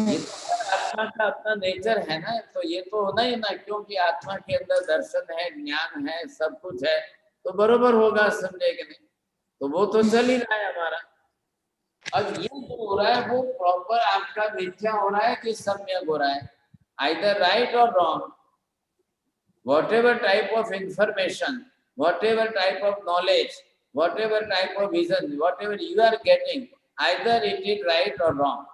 ये तो आत्मा का अपना नेचर है ना, तो ये तो होना ही ना, क्योंकि आत्मा के अंदर दर्शन है, ज्ञान है, सब कुछ है, तो बरोबर होगा, समझे कि नहीं? तो वो तो चल ही रहा है हमारा। अब ये जो हो रहा है वो प्रॉपर आपका मिथ्या हो रहा है कि सम्यक हो रहा है, आइदर राइट और wrong. whatever type of information, whatever type of knowledge, whatever type of vision, whatever you are getting, either it is right or wrong.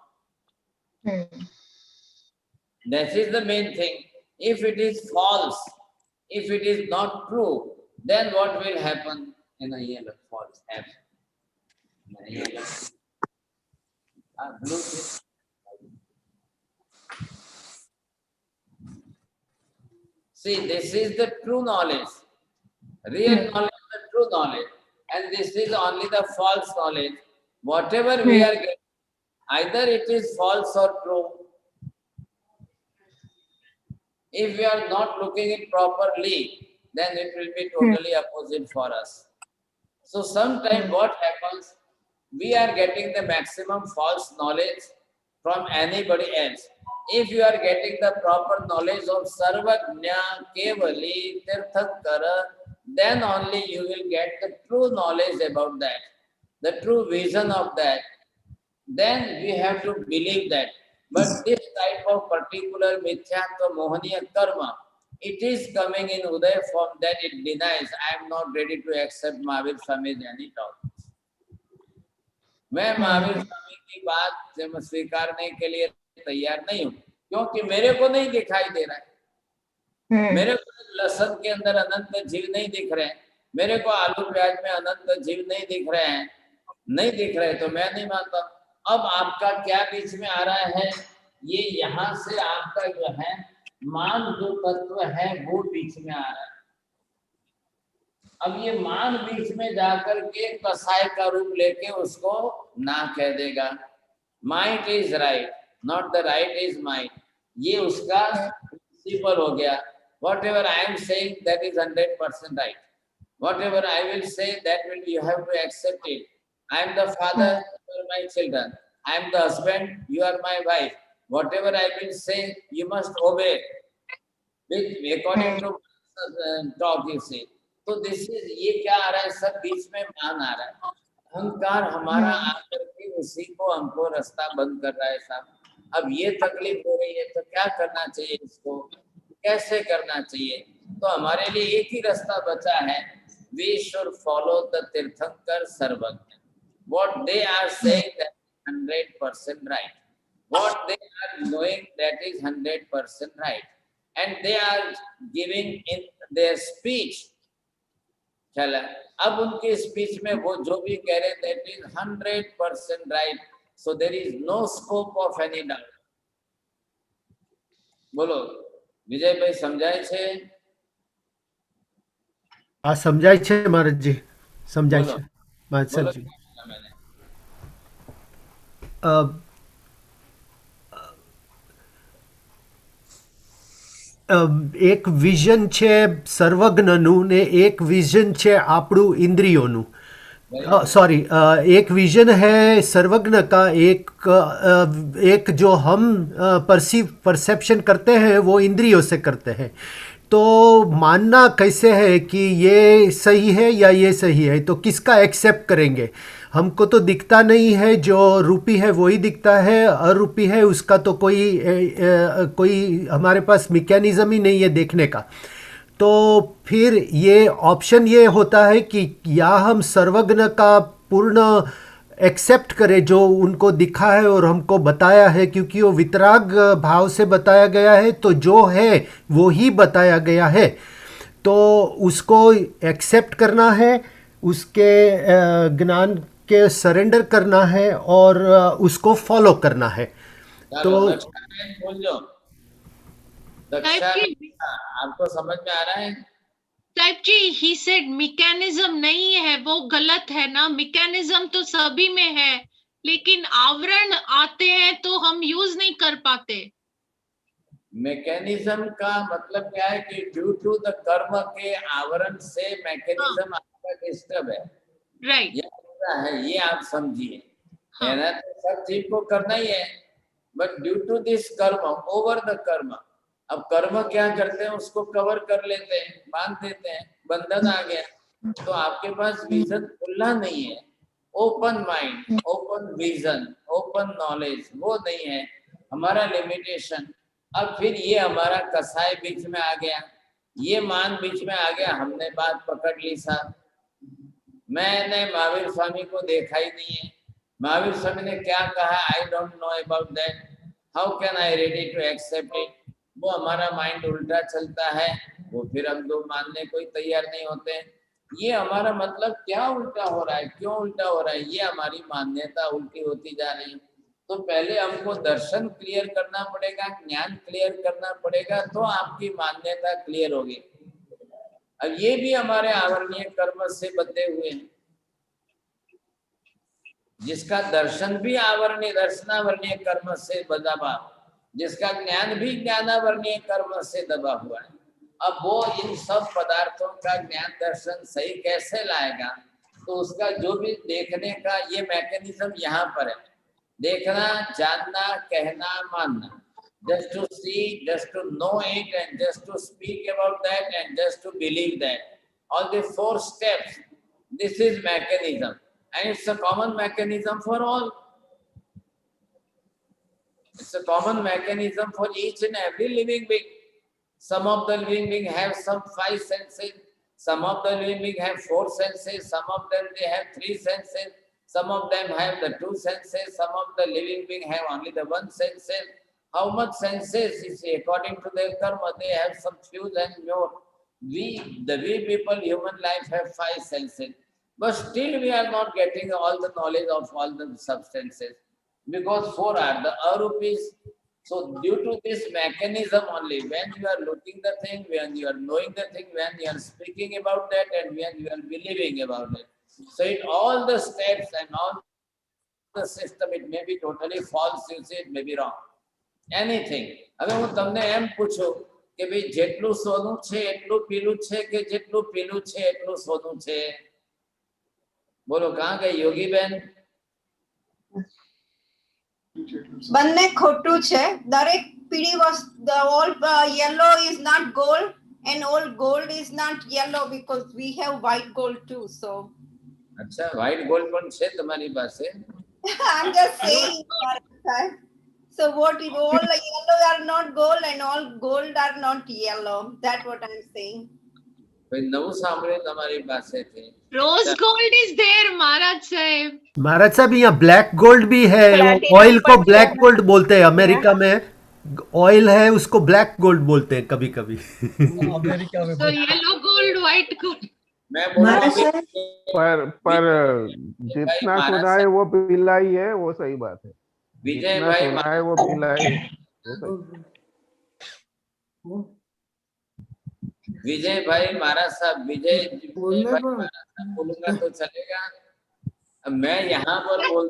That is the main thing. If it is false, if it is not true, then what will happen? In a year of false happen. See, this is the true knowledge, real knowledge, the true knowledge, and this is only the false knowledge. Whatever we are getting, either it is false or true. If we are not looking it properly, then it will be totally opposite for us. So sometimes what happens, we are getting the maximum false knowledge from anybody else. If you are getting the proper knowledge of Sarvagnya, Kevali, Tirthankara, then only you will get the true knowledge about that, the true vision of that. Then we have to believe that. But this type of particular Mithyantva Mohaniya Karma, it is coming in Uday form that it denies, I am not ready to accept Mahavir Swami's any talk. मैं महावीर स्वामी की बात स्वीकारने के लिए तैयार नहीं हूँ, क्योंकि मेरे को नहीं दिखाई दे रहा है। मेरे को लहसुन के अंदर अनंत जीव नहीं दिख रहे हैं, मेरे को आलू प्याज में अनंत जीव नहीं दिख रहे हैं, नहीं दिख रहे तो मैं नहीं मानता। अब आपका क्या बीच में आ रहा है, ये यहाँ से आपका जो है मान जो तत्व है वो बीच में आ रहा है। अब ये मान बीच में जाकर के कसाय का रूप लेके उसको ना कह देगा। Might is right, not the right is might, ये उसका प्रिंसिपल हो गया। Whatever I am saying that is 100% right, whatever I will say that will you have to accept it. I am the father, you are my children, I am the husband, you are my wife, whatever I will say you must obey according to talk you say. तो दिस इज, ये क्या आ रहा है, सब बीच में मान आ रहा है, अहंकार हमारा आकर के उसी को हमको रास्ता बंद कर रहा है साहब। अब ये तकलीफ हो रही है तो क्या करना चाहिए, इसको कैसे करना चाहिए? तो हमारे लिए एक ही रास्ता बचा है, we should follow the Tirthankar Sarvagya. What they are saying that 100% right, what they are knowing that is 100% right, and they are giving in their speech. चला, अब उनकी स्पीच में वो जो भी कह रहे that is 100% right, so there is no scope of any doubt. बोलो विजय भाई, समझाय छे? आ समझाय छे महाराज जी, समझाय छे महाराज जी। એક વિઝન છે સર્વજ્ઞનું ને એક વિઝન છે આપણું ઇન્દ્રિયોનું। सॉरी, एक विजन है सर्वज्ञ का, एक जो हम परसेप्शन करते हैं वो इंद्रियों से करते हैं। तो मानना कैसे है कि ये सही है या ये सही है, तो किसका एक्सेप्ट करेंगे? हमको तो दिखता नहीं है, जो रूपी है वही दिखता है, अरूपी है उसका तो कोई हमारे पास मैकेनिज्म ही नहीं है देखने का। तो फिर ये ऑप्शन ये होता है कि या हम सर्वज्ञ का पूर्ण एक्सेप्ट करे जो उनको दिखा है और हमको बताया है, क्योंकि वो वितराग भाव से बताया गया है, तो जो है वो ही बताया गया है, तो उसको एक्सेप्ट करना है, उसके ज्ञान के सरेंडर करना है और उसको फॉलो करना है। तो बोल जो दक्षा, आपको समझ में आ रहा है? साहिब जी, ही सेड मैकेनिज्म नहीं है, वो गलत है ना। मैकेनिज्म तो सभी में है, लेकिन आवरण आते हैं तो हम यूज नहीं कर पाते। मैकेनिज्म का मतलब क्या है कि ड्यू टू द कर्म के आवरण से मैकेनिज्म आपका डिस्टर्ब है, राइट? ये आप समझिए। मेहनत तो सब चीज को करना ही है, बट ड्यू टू दिस कर्म, ओवर द कर्म, अब कर्म क्या करते हैं, उसको कवर कर लेते हैं, बांध देते हैं, बंधन आ गया, तो आपके पास विजन खुला नहीं है, open mind, open vision, open knowledge वो नहीं है, हमारा लिमिटेशन। अब फिर ये हमारा कसाई बीच में आ गया, ये मान बीच में आ गया, हमने बात पकड़ ली साहब। मैंने महावीर स्वामी को देखा ही नहीं है, महावीर स्वामी ने क्या कहा, I don't know about that, how can I ready to accept it. वो हमारा माइंड उल्टा चलता है, वो फिर हम लोग मानने को तैयार नहीं होते। ये हमारा मतलब क्या उल्टा हो रहा है, क्यों उल्टा हो रहा है, ये हमारी मान्यता उल्टी होती जा रही है। तो पहले हमको दर्शन क्लियर करना पड़ेगा, ज्ञान क्लियर करना पड़ेगा, तो आपकी मान्यता क्लियर होगी। अब ये भी हमारे आवरणीय कर्म से बंधे हुए हैं, जिसका दर्शन भी आवरणीय दर्शनावरणीय कर्म से बंधा हुआ, जिसका ज्ञान भी ज्ञानावरणीय कर्म से दबा हुआ है। अब वो इन सब पदार्थों का ज्ञान दर्शन सही कैसे लाएगा, तो उसका जो भी देखने का ये मैकेनिज्म यहाँ पर है, देखना, जानना, कहना, मानना, just to see, just to know it, and just to speak about that, and just to believe that. All the 4 steps, this is mechanism, and it's a common mechanism for all. It's a common mechanism for each and every living being. Some of the living beings have some 5 senses, some of the living beings have 4 senses, some of them they have 3 senses, some of them have the 2 senses, some of the living beings have only the 1 senses. How much senses is according to their karma, they have some few and more. We people, human life have 5 senses, but still we are not getting all the knowledge of all the substances, because 4 are the arupis. So due to this mechanism only, when you are looking the thing, when you are knowing the thing, when you are speaking about that, and when you are believing about it. So in all the steps and all the system, it may be totally false, you say it may be wrong. Anything. હવે હું તમને એમ પૂછું કે ભાઈ જેટલું સોનું છે એટલું પીલું છે કે જેટલું પીલું છે એટલું સોનું છે? બોલો કહાં ગઈ યોગી બેન? બંને ખોટું છે. દરેક પીળી વસ્તુ, all yellow is not gold and all gold is not yellow, because we have white gold too. So અચ્છા, white gold પણ છે તમારી પાસે? I'm just saying. So what if all yellow are not gold and all gold are not yellow? That's what I'm saying. ભાઈ નવું સાંભળ્યું તમારી પાસેથી. Rose gold is there, महाराज साहब. महाराज साहब, यहाँ ब्लैक गोल्ड भी है, ऑयल को ब्लैक गोल्ड बोलते हैं। अमेरिका में ऑयल है, उसको ब्लैक गोल्ड बोलते हैं कभी कभी। अमेरिका में So yellow gold, white gold. मैं बोल पर जितना सुना है वो पीला ही है, वो सही बात है। विजय भाई है वो पीला है। विजय भाई महाराज साहब, विजय बोलूंगा तो चलेगा? अब मैं यहाँ पर बोल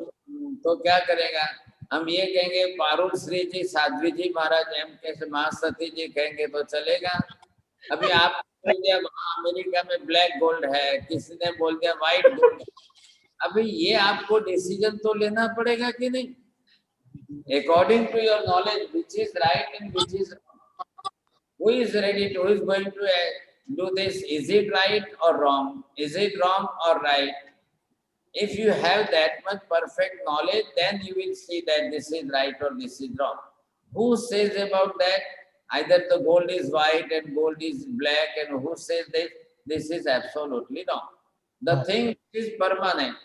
तो क्या करेगा? हम ये कहेंगे पारुल श्री जी, साध्वी जी महाराज, एम के महासती जी कहेंगे तो चलेगा? अभी आप बोल दिया वहां अमेरिका में ब्लैक गोल्ड है, किसी ने बोल दिया व्हाइट गोल्ड। अभी ये आपको डिसीजन तो लेना पड़ेगा कि नहीं, according to your knowledge, which is right and which is wrong. Who is ready to, who is going to do this? Is it right or wrong? Is it wrong or right? If you have that much perfect knowledge, then you will see that this is right or this is wrong. Who says about that? Either the gold is white and gold is black, and who says this? This is absolutely wrong. The thing is permanent.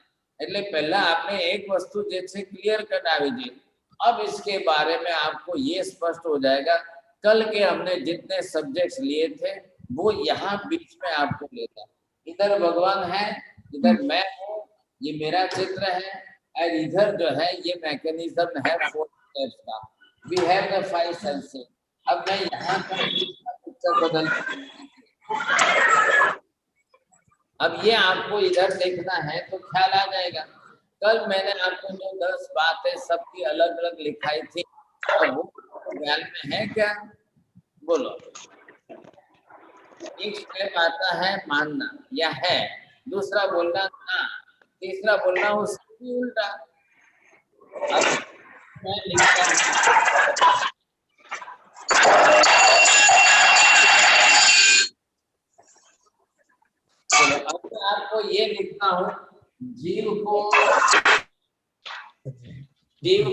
એટલે પહેલા આપણે એક વસ્તુ જે છે ક્લિયર કરાવી જોઈએ. अब इसके बारे में आपको ये स्पष्ट हो जाएगा. कल के हमने जितने सब्जेक्ट्स लिए थे वो यहाँ बीच में आपको लेता. इधर भगवान है, इधर मैं हूँ, ये मेरा चित्र है, और इधर जो है ये मैकेनिज्म है 4 steps का. We have the 5 senses. अब मैं यहाँ पर पिक्चर बदल, अब ये आपको इधर देखना है तो ख्याल आ जाएगा. कल मैंने आपको जो 10 बातें सबकी अलग अलग लिखाई थी, अब वो ख्याल में है क्या? बोलो. एक स्टेप आता है मानना या है, दूसरा बोलना ना, तीसरा बोलना उसकी उल्टा. अब मैं लिखता हूं, अब मैं आपको ये लिखता हूँ, जीव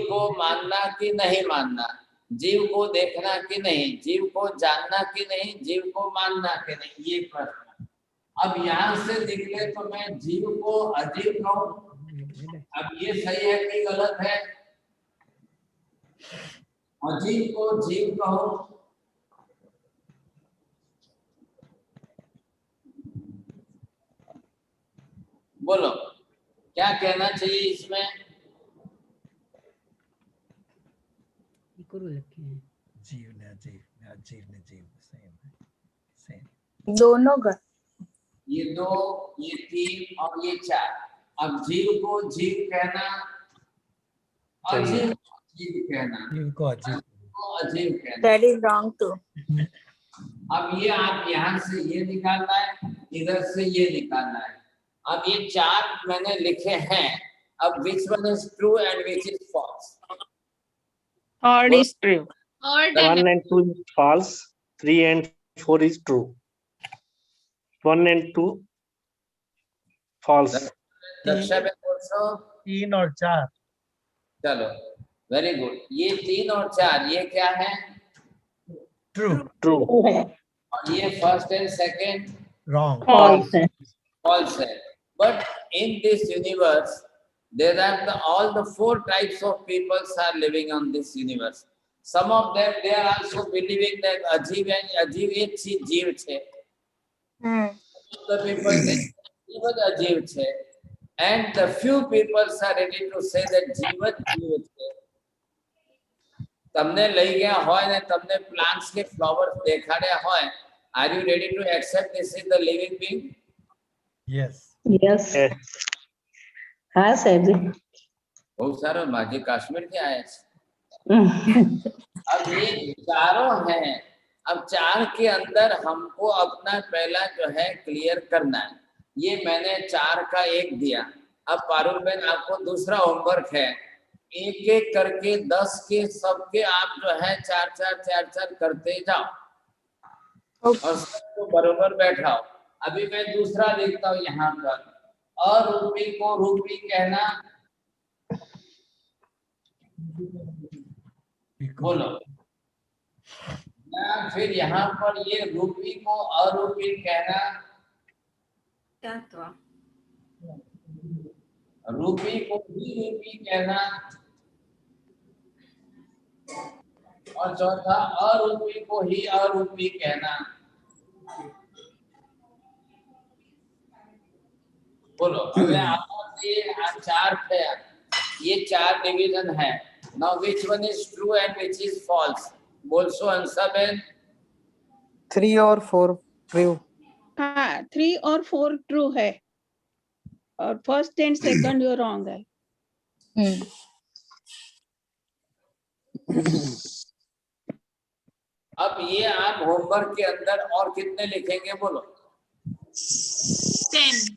को मानना कि नहीं मानना, जीव को देखना कि नहीं, जीव को जानना कि नहीं, जीव को मानना कि नहीं, ये प्रश्न. अब यहाँ से निकले तो मैं जीव को अजीव कहूं. अब ये सही है कि गलत है? अजीव को जीव कहूं. बोलो क्या कहना चाहिए इसमें? जीव ने अजीव ने अजीव ने जीव, सेम. दोनों का ये 2, ये 3 और ये 4. अब जीव को जीव कहना, अजीव को जीव कहना, जीव को अजीव कहना. That is wrong too. अब ये आप यहाँ से ये निकालना है, इधर से ये निकालना है. अब ये 4 मैंने लिखे हैं. अब which one is true and which is false? Third is true. 1 and 2 is false. 3 and 4 is true. 1 and 2 false. 3 और 4. चलो वेरी गुड. ये 3 और 4 ये क्या है? ट्रू. और ये first and second wrong. false है. But in this universe there are all the 4 types of people are living on this universe. Some of them they are also believing that ajiv એક જીવ છે. The people say જીવ જ અજીવ છે, and the few people are ready to say that જીવ જ જીવ છે. તમને લઈ ગયા હોય ને તમને plants કે flowers દેખાડ્યા હોય, are you ready to accept this is the living being? Yes. हाँ साहब जी. बहुत सारा माजी कश्मीर के आए. अब ये चारों हैं. अब 4 के अंदर हमको अपना पहला जो है क्लियर करना है. ये मैंने 4 का 1 दिया. अब पारुल बहन आपको दूसरा होमवर्क है. एक एक करके 10 के सबके आप जो है 4 करते जाओ और सबको बरोबर बैठाओ. अभी मैं दूसरा देखता हूँ यहाँ पर. अरूपी को रूपी कहना. बोलो. या फिर यहाँ पर ये रूपी को अरूपी कहना. रूपी को भी रूपी कहना. और चौथा अरूपी को ही अरूपी कहना. बोलो. अगर आपको ये 4 थे, ये 4 डिवीजन है. Now which one is true and which is false? बोल सो आंसर बेन. 3 और 4 ट्रू. हाँ 3 और 4 ट्रू है और first and second yo wrong है. अब ये आप होमवर्क के अंदर और कितने लिखेंगे? बोलो. 10.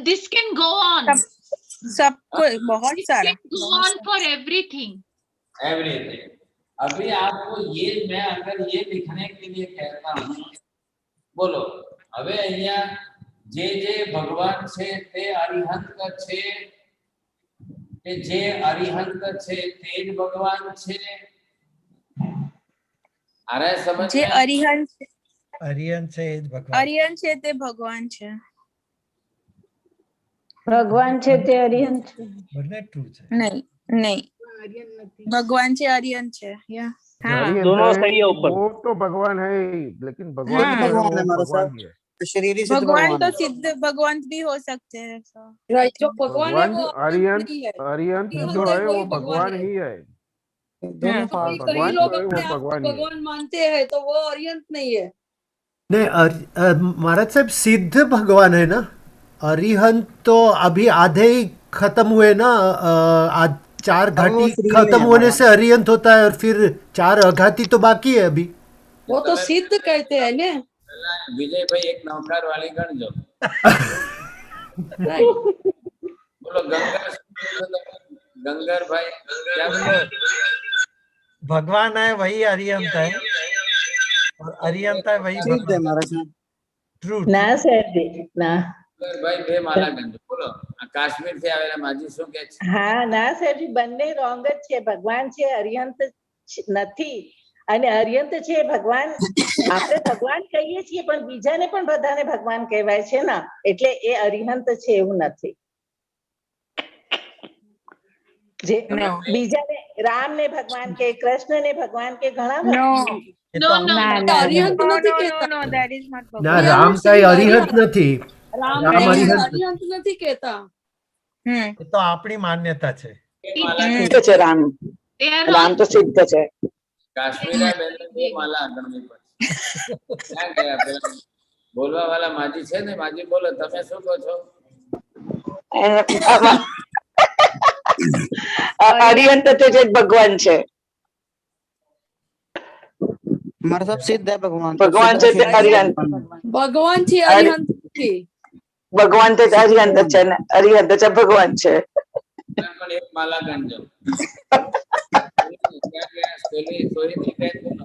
This can go on. सबको बहुत सारा. Go on for everything. अभी आपको ये मैं अगर ये लिखने के लिए कहता हूँ, बोलो. હવે અહીંયા જે ભગવાન છે તે અરિહંત છે, કે જે અરિહંત છે તે જ ભગવાન છે. આરે સમજ જે અરિહંત અરિહંત છે એ જ ભગવાન. અરિહંત છે તે ભગવાન છે. ભગવાન છે તે અરિહંત છે. બંને ટ્રુ છે. नहीं नहीं भगवान से आर्यन है या अरिहंत दोनों है, सही है ऊपर। वो तो भगवान है ही, लेकिन भगवान हाँ। जो है वो भगवान है हमारा भगवान साहब। ही है। शरीरी सिद्ध भगवान तो है। सिद्ध भगवान भी हो सकते हैं जो भगवान है भगवान वो अरिहंत नहीं है। अरिहंत अरिहंत जो है है वो वही भगवान भगवान है। ही है। दोनों तो फाल्ट कई भगवान लोग जो है वो अपने आप को भगवान ही है। भगवान मानते हैं तो वो अरिहंत नहीं है। नहीं महाराज साहब सिद्ध भगवान है ना, अरिहंत तो अभी आधे ही खत्म हुए ना, आज 4 अब वो घाटी श्री में खत्म है होने हमारा। से अरिहंत होता है और फिर 4 अघाती तो बाकी है अभी। वो तो सिद्ध कहते हैं ना। विजय भाई एक नौकार वाली गण जो बोलो गंगर भाई क्या बोलो? भगवान है वही अरिहंत है और अरिहंत है वही सिद्ध है भगवान। हमारा साहब। ट्रू ના સર ના ભાઈ બે માલા ગંજ બોલો. આ કાશ્મીર થી આવેલા માજી શું કે છે? હા ના સરજી બંને રોંગ જ છે. ભગવાન છે અરિહંત નથી અને અરિહંત છે ભગવાન. આપણે ભગવાન કહીએ છીએ પણ બીજાને પણ બધાને ભગવાન કહેવાય છે ને, એટલે એ અરિહંત છે એવું નથી. જે બીજાને રામ ને ભગવાન કે કૃષ્ણ ને ભગવાન કે ઘણા ભગવાન. No, no, ના, no. ના, अरिहंत no, નથી no, કહેતા. no, that is not ना ભગવાન. राम का अरिहंत नहीं, राम राम ने अरिहंत अरिहंत નથી કહેતા. એ તો આપણી માન્યતા છે. સિદ્ધ છે રામ, They are રામ તો સિદ્ધ છે. કાશ્મીર બેન બે માલા ગણવી પડશે. ક્યાં ગયા પેલા બોલવા વાળા માજી છે ને? માજી બોલો તમે શું કહો છો? અરિહંત તો જે ભગવાન છે, हमारा सब सिद्ध है भगवान। ભગવાન છે તે અરિહંત, ભગવાન છે અરિહંત નથી. ભગવાન તે અરિહંત છે ને અરિહંત છે ભગવાન છે. પણ એક માલા ગણજો. ક્યાં ગયા? સોરી બેન બોલો.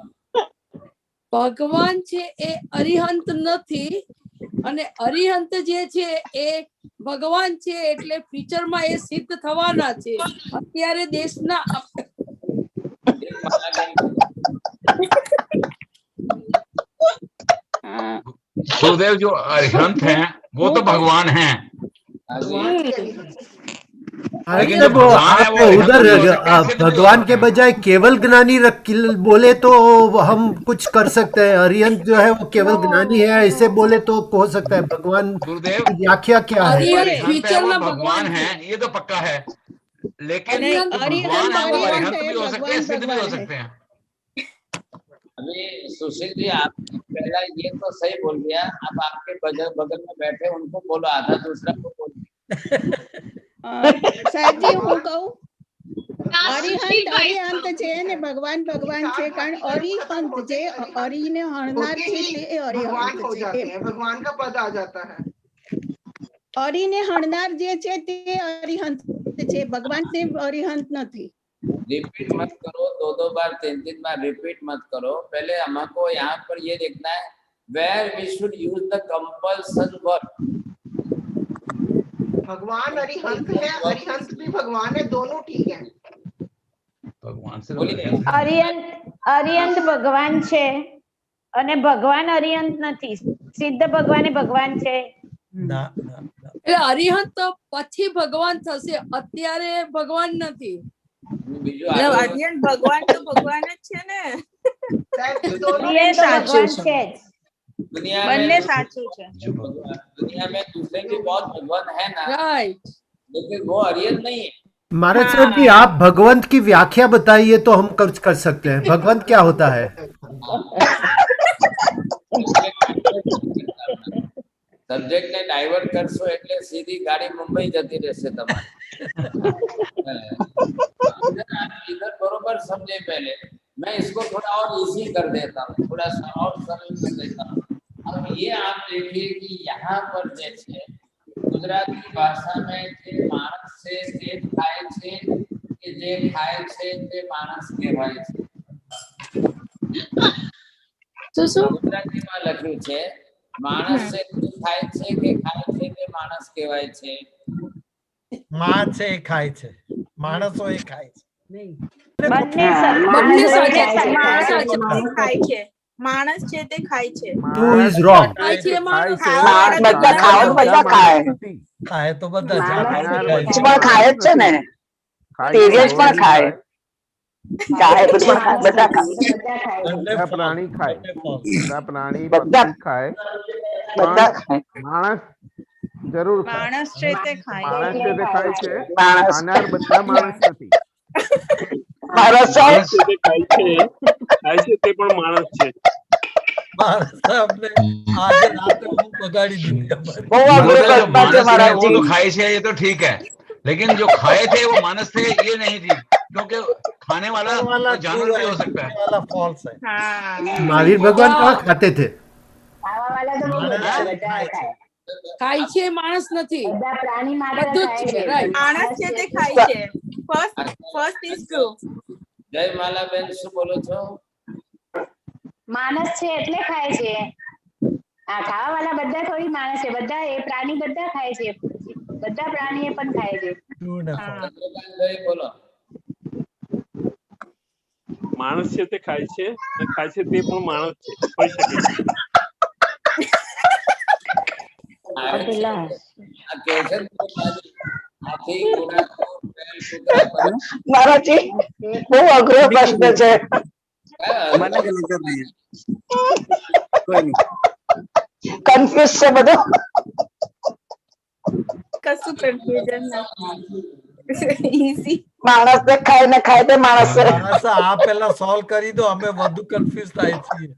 ભગવાન છે એ અરિહંત નથી અને અરિહંત જે છે એ ભગવાન છે, એટલે ફ્યુચરમાં એ સિદ્ધ થવાના છે. અત્યારે દેશના એક માલા ગણજો. गुरुदेव जो अरिहंत हैं वो तो भगवान हैं, लेकिन जो भगवान है वो उधर अरिहंत नहीं हो सकते, सिद्ध नहीं हो भगवान के सकते हैं। बजाय केवल ज्ञानी बोले तो हम कुछ कर सकते हैं। अरिहंत जो है वो केवल ज्ञानी है ऐसे बोले तो हो सकता है। भगवान गुरुदेव की व्याख्या क्या है? अरिहंत अरिहंत है फ्यूचर वो में भगवान भगवान हैं, ये तो पक्का है, लेकिन अरिहंत जो भगवान है वो भगवान अरिहंत है, भी हो सकते हैं, सिद्ध भी हो भगवान सकते हैं। अभी सुशील जी आप पहला ये तो सही बोल दिया, अब आपके बगल में बैठे उनको बोलो, आधा दूसरा को बोलो। સાહેબજી હું કહું ના, સુશીલ ભાઈ, અરિહંત છે ને ભગવાન ભગવાન છે કારણ અરિહંત જે અરીને હણનાર છે તે भगवान અરિહંત हो છે. जाते हैं, भगवान का पद आ जाता है। અરીને હણનાર જે છે તે અરિહંત છે, ભગવાન તે અરિહંત નથી. रिपीट मत करो, 2 बार 3 बार रिपीट मत करो। पहले हमको यहाँ पर ये देखना है where we should use the compulsion word. भगवान अरिहंत है, अरिहंत भी भगवान है, दोनों ठीक है। भगवान से અરિહંત ભગવાન છે અને ભગવાન અરિહંત નથી. સિદ્ધ ભગવાન એ ભગવાન છે. ના ના ના. એટલે અરિહંત તો પછી ભગવાન થશે, અત્યારે ભગવાન નથી. બીજું એટલે આગળ અરિહંત ભગવાન તો ભગવાન જ છે ને. दोनों એ તો ભગવાન છે જ. दुनिया બંને में સાચું છે. दुनिया में दूसरे भी बहुत भगवान है ना, રાઈટ. लेकिन वो अरिहंत नहीं है। महाराज साहब जी आप भगवंत की व्याख्या बताइए तो हम कर सकते हैं। भगवंत क्या होता है? સબ્જેક્ટ ને ડાયવર્ટ કરશો એટલે સીધી ગાડી મુંબઈ જતી રહેશે તમારી. इधर बरोबर समझे पहले, मैं इसको थोड़ा और इजी कर देता हूँ, थोड़ा सा और सरल कर देता हूँ। अब ये आप देखिए कि यहाँ पर जैसे गुजराती भाषा में जे माणस છે તે ખાય છે કે જે ખાય છે તે માણસ કહેવાય છે. ગુજરાતીમાં લખ્યું છે માણસ છે તે ખાય છે કે ખાય છે તે માણસ કહેવાય છે. માં છે એ ખાય છે, માણસો એ ખાય છે. બંને બંને સાચા સાચા છે. છે. ખાય છે. માણસ છે તે ખાય છે. Two is wrong. ખાય છે માણસ. બધા ખાઓ તો બધા ખાય ખાય તો બધા માણસ પણ ખાય જ છે ને ટીરિયસ પણ ખાય ખાય બધું ખાય બધા ખાય બધા પ્રાણી ખાય બધા પ્રાણી બધા પક્ષી ખાય બધા પણ ખાય માણસ જરૂર ખાય માણસ છે તે ખાય માણસ છે તે ખાય છે માણસ ખાનાર બધા માણસ નથી માણસ માણસ છે તે ખાય છે તે પણ માણસ છે. આપણે આજે રાતે હું બગાડી દીધી અમારી. બહુ અઘરો પ્રશ્ન છે मानस है वो महाराज तो जी खाए से ये तो ठीक है, लेकिन जो खाए थे वो मानस थे ये नहीं थी, क्योंकि खाने वाला तो जानवर भी हो सकता है. वाला फॉल्स है. હા महावीर भगवान कहाँ खाते थे? ખાય છે માણસ નથી. બધું જ છે. રાઈટ. માણસ છે તે ખાય છે. First is true. જય માલાબેન શું બોલો છો? માણસ છે એટલે ખાય છે. આ ખાવા વાળા બધા થોડી માણસ છે, બધા એ પ્રાણી બધા ખાય છે, બધા પ્રાણીએ પણ ખાય છે. બોલો. માણસ છે તે ખાય છે તે પણ માણસ છે હોઈ શકે. महाराज जी બહુ અઘરો પ્રશ્ન છે કન્ફ્યુઝ છે બધું કશું કન્ફ્યુઝન નથી. ઈઝી. માણસ ને ખાય ને ખાય તે માણસ છે માણસ આ પેલા સોલ્વ કરી દો, અમે વધુ કન્ફ્યુઝ થાય છીએ.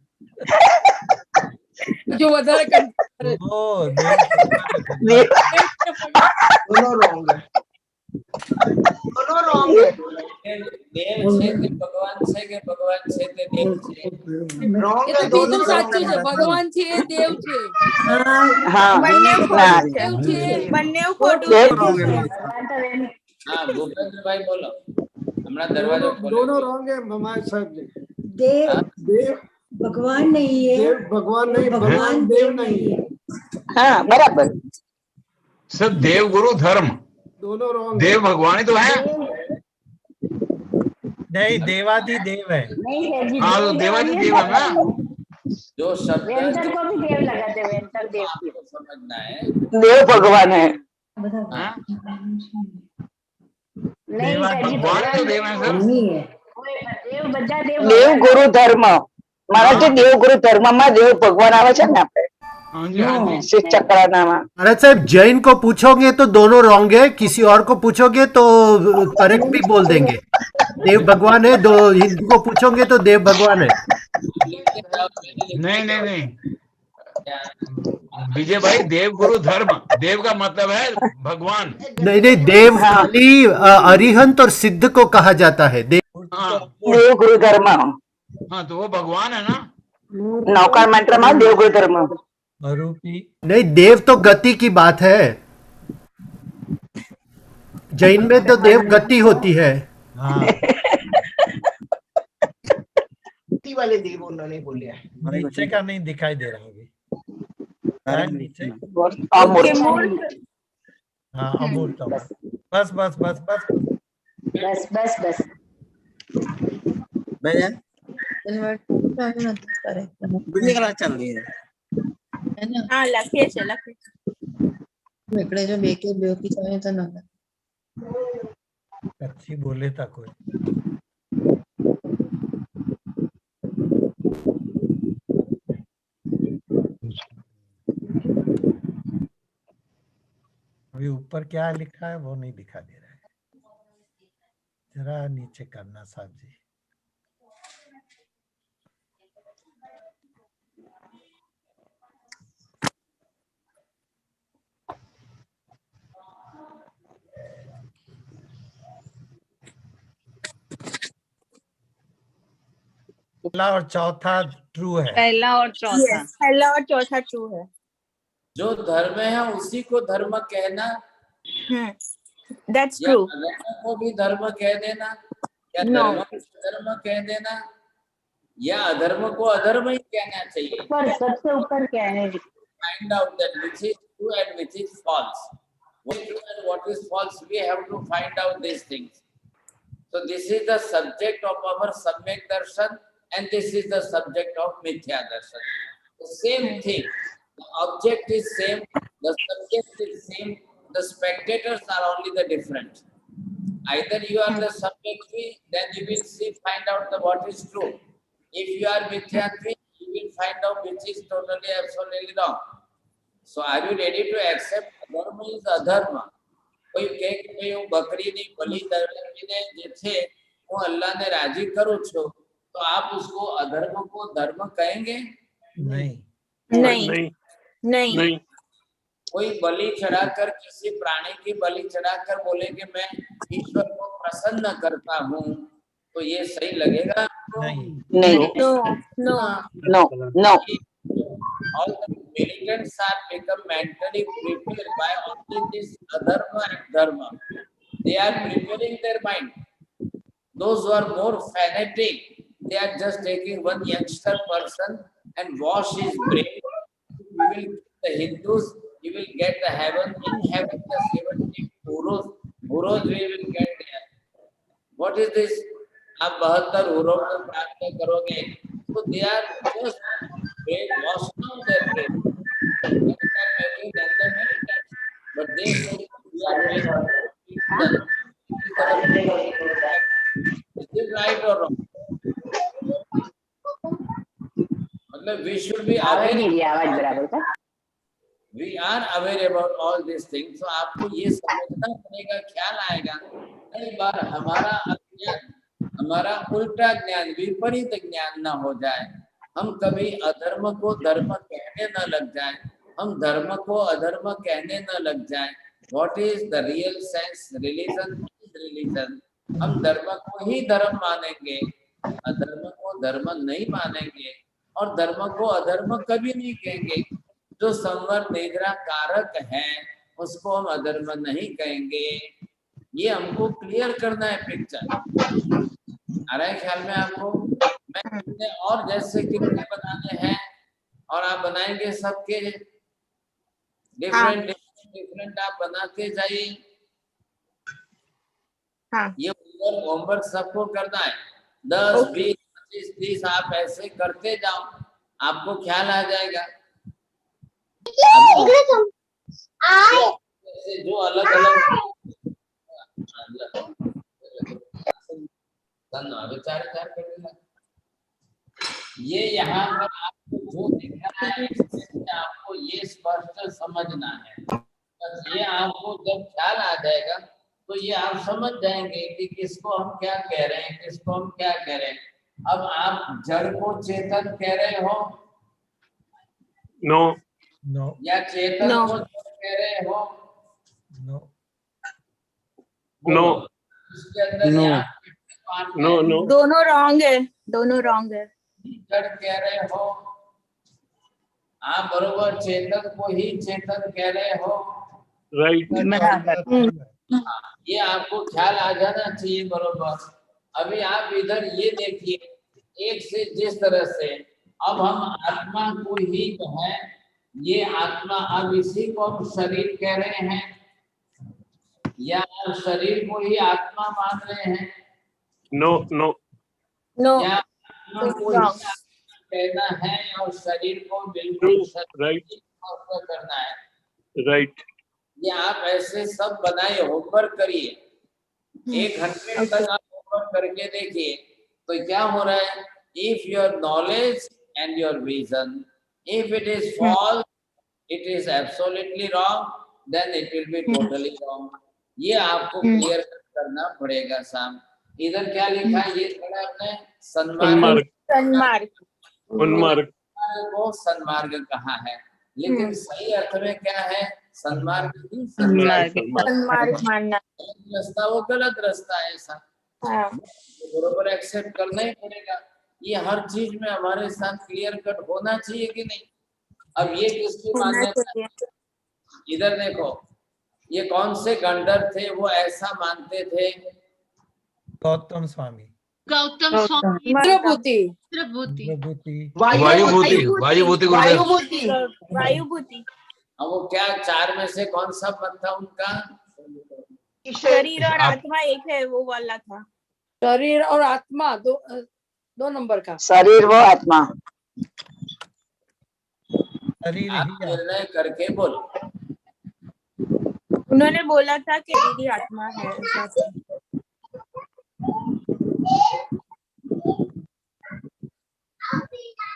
જો વધારે ઓ दोनों रॉन्ग है दोनों रॉन्ग है દેવ છે તે ભગવાન છે કે ભગવાન છે તે દેવ છે? रॉन्ग એ है તો दोनों બીજું સાચું છે. ભગવાન છે એ દેવ છે. હા બંને ના ખોટું છે. દેવ છે. બંને ખોટું દેવ છે. હા ભૂપેન્દ્રભાઈ બોલો. હમણાં દરવાજો ખોલો. दोनों रॉन्ग है हमारे साहब जी. देव देव भगवान नहीं है, देव भगवान नहीं, भगवान देव नहीं है. हाँ बराबर. सब देव गुरु धर्म दोनों रॉन्ग. देव भगवान ही तो है. नहीं, देवादि देव है. हाँ तो देवादि देव है ना. जो शब्द वेंटर को भी देव लगाते, वेंटर देव की. समझना है देव भगवान है नहीं सर जी, भगवान तो देव है सर. देव બધા દેવ દેવ ગુરુ ધર્મ महाराज जी देव गुरु धर्म में देव भगवान आवे छे ने आपणे शिव चक्रानामा. महाराज साहब जैन को पूछोगे तो दोनों रॉन्ग है, किसी और को पूछोगे तो करेक्ट भी बोल देंगे. देव भगवान है. दो हिंदू को पूछोगे तो देव भगवान है. नहीं नहीं नहीं विजय भाई, देव गुरु धर्म, देव का मतलब है भगवान. नहीं नहीं देव खाली अरिहंत और सिद्ध को कहा जाता है. देव गुरु धर्म. हाँ तो वो भगवान है ना. नौकार मंत्र में देव गुरु धर्म. नहीं देव तो गति की बात है. जैन में तो देव गति होती है. गति वाले देव उन्होंने बोले हैं. नीचे का नहीं दिखाई दे रहा अभी. नीचे हाँ अमूर्त. बस बस बस बस बस बस बस भैया वीडियो क्लास चल रही है હા લખીએ છે લખીએ છે. इकडे जो बेके बेवकी चाहे तो ना अच्छी बोले था कोई. अभी ऊपर क्या लिखा है वो नहीं दिखा दे रहा है. जरा नीचे करना साहब जी. पहला और चौथा ट्रू है. पहला और चौथा. पहला और चौथा ट्रू है. जो धर्म है उसी को धर्म कहना. That's true. धर्म को भी धर्म कह देना या धर्म को धर्म कह देना या अधर्म को अधर्म ही कहना चाहिए. ऊपर सबसे ऊपर क्या है? Find out that which is true and which is false. What is true and what is false, we have to find out these things. So this is the subject of our Samyak Darshan and this is the subject of Mithya Darshan. The same thing, the object is same, the subject is same, the spectators are only the different. Either you are the subjectary, then you will find out what is true. If you are Mithyatri, you will find out which is totally absolutely wrong. So are you ready to accept dharma is adharma? कोई कहे कि मैं हूँ बकरी नहीं बलि ने जे थे वो अल्लाह ने राजी करूँ छो, तो आप उसको अधर्म को धर्म कहेंगे? नहीं नहीं नहीं नहीं। कोई बलि चढ़ाकर किसी प्राणी की बलि चढ़ाकर बोले कि मैं ईश्वर को प्रसन्न करता हूँ, तो ये सही लगेगा? नहीं no All the militants are become mentally prepared by only this adharma and dharma. They are preparing their mind. Those who are more fanatic, they are just taking one youngster person and wash his brain. You will the Hindus, you will get the heaven. In heaven, the 70 Huros we will get there. What is this? आप 72 हुरों को प्राप्त करोगे, तो they are just wash down their brain. They are making them militants, but they say we are is it right or wrong? मतलब we should be aware. We are aware about all these things. So आपको ये समझना पड़ेगा, ख्याल आएगा। कई बार हमारा अज्ञान, हमारा उल्टा ज्ञान, विपरीत ज्ञान ना हो जाए, हम कभी अधर्म को धर्म कहने न लग जाए, हम धर्म को अधर्म कहने न लग जाए। What is the real sense? Religion is religion. हम धर्म को ही धर्म मानेंगे, अधर्म को धर्म नहीं मानेंगे, और धर्म को अधर्म कभी नहीं कहेंगे। जो संवर निद्रा कारक है उसको हम अधर्म नहीं कहेंगे। ये हमको क्लियर करना है पिक्चर। आ रहा है ख्याल में आपको? मैं कितने और जैसे कितने बनाने हैं और आप बनाएंगे सबके डिफरेंट डिफरेंट आप बनाते जाइए। ये होमवर्क सबको करना है। 10, 20, 25, 30 आप ऐसे करते जाओ, आपको ख्याल आ जाएगा। जो अलग अलग ये यहाँ पर आपको जो दिख रहा है आपको ये स्पष्ट समझना है। बस ये आपको जब ख्याल आ जाएगा तो ये आप समझ जाएंगे कि किसको हम क्या कह रहे हैं, किसको हम क्या कह रहे हैं। अब आप जड़ को चेतन कह रहे हो? No no. या चेतन को जड़ कह रहे हो? नो नो उसके अंदर नो नो दोनों रॉन्ग है, दोनों रॉन्ग है। जड़ कह रहे हो आप, बरोबर चेतन को ही चेतन कह रहे हो, राइट। ये आपको ख्याल आ जाना चाहिए बरोबर। अभी आप इधर ये देखिए, एक से जिस तरह से अब हम आत्मा को ही जो है, ये आत्मा, अब इसी को हम शरीर कह रहे हैं या शरीर को ही आत्मा मान रहे हैं? नो नो नो, या आत्मा को ही कहना है और शरीर को बिल्कुल करना है? राइट। ये आप ऐसे सब बनाए, होमवर्क करिए, 1 घंटे तक आप होमवर्क करके देखिए तो क्या हो रहा है। If your knowledge and your vision, if it is false, it is absolutely wrong, then it will be totally wrong. ये आपको क्लियर करना पड़ेगा साहब। इधर क्या लिखा है, ये थोड़ा आपने सन्मार्ग, सन्मार्ग, उन्मार्ग को सन्मार्ग कहा है, लेकिन सही अर्थ में क्या है? सन्मार्ग ही सन्मार्ग मानना रास्ता वो गलत रास्ता है, ऐसा बरोबर एक्सेप्ट करना ही पड़ेगा। ये हर चीज में हमारे साथ क्लियर कट होना चाहिए कि नहीं? अब ये किसकी मान्यता है? इधर देखो, ये कौन से गंडर थे वो ऐसा मानते थे? गौतम स्वामी, गौतम स्वामी, इंद्रभूति, वायुभूति, वायुभूति। अब वो क्या, 4 में से कौन सा मत था उनका? शरीर और आत्मा एक है, वो वाला था। शरीर और आत्मा दो 2 नंबर का शरीर व आत्मा। शरीर आप ही निर्णय करके बोलो। उन्होंने बोला था कि शरीर ही आत्मा है, ऐसा था।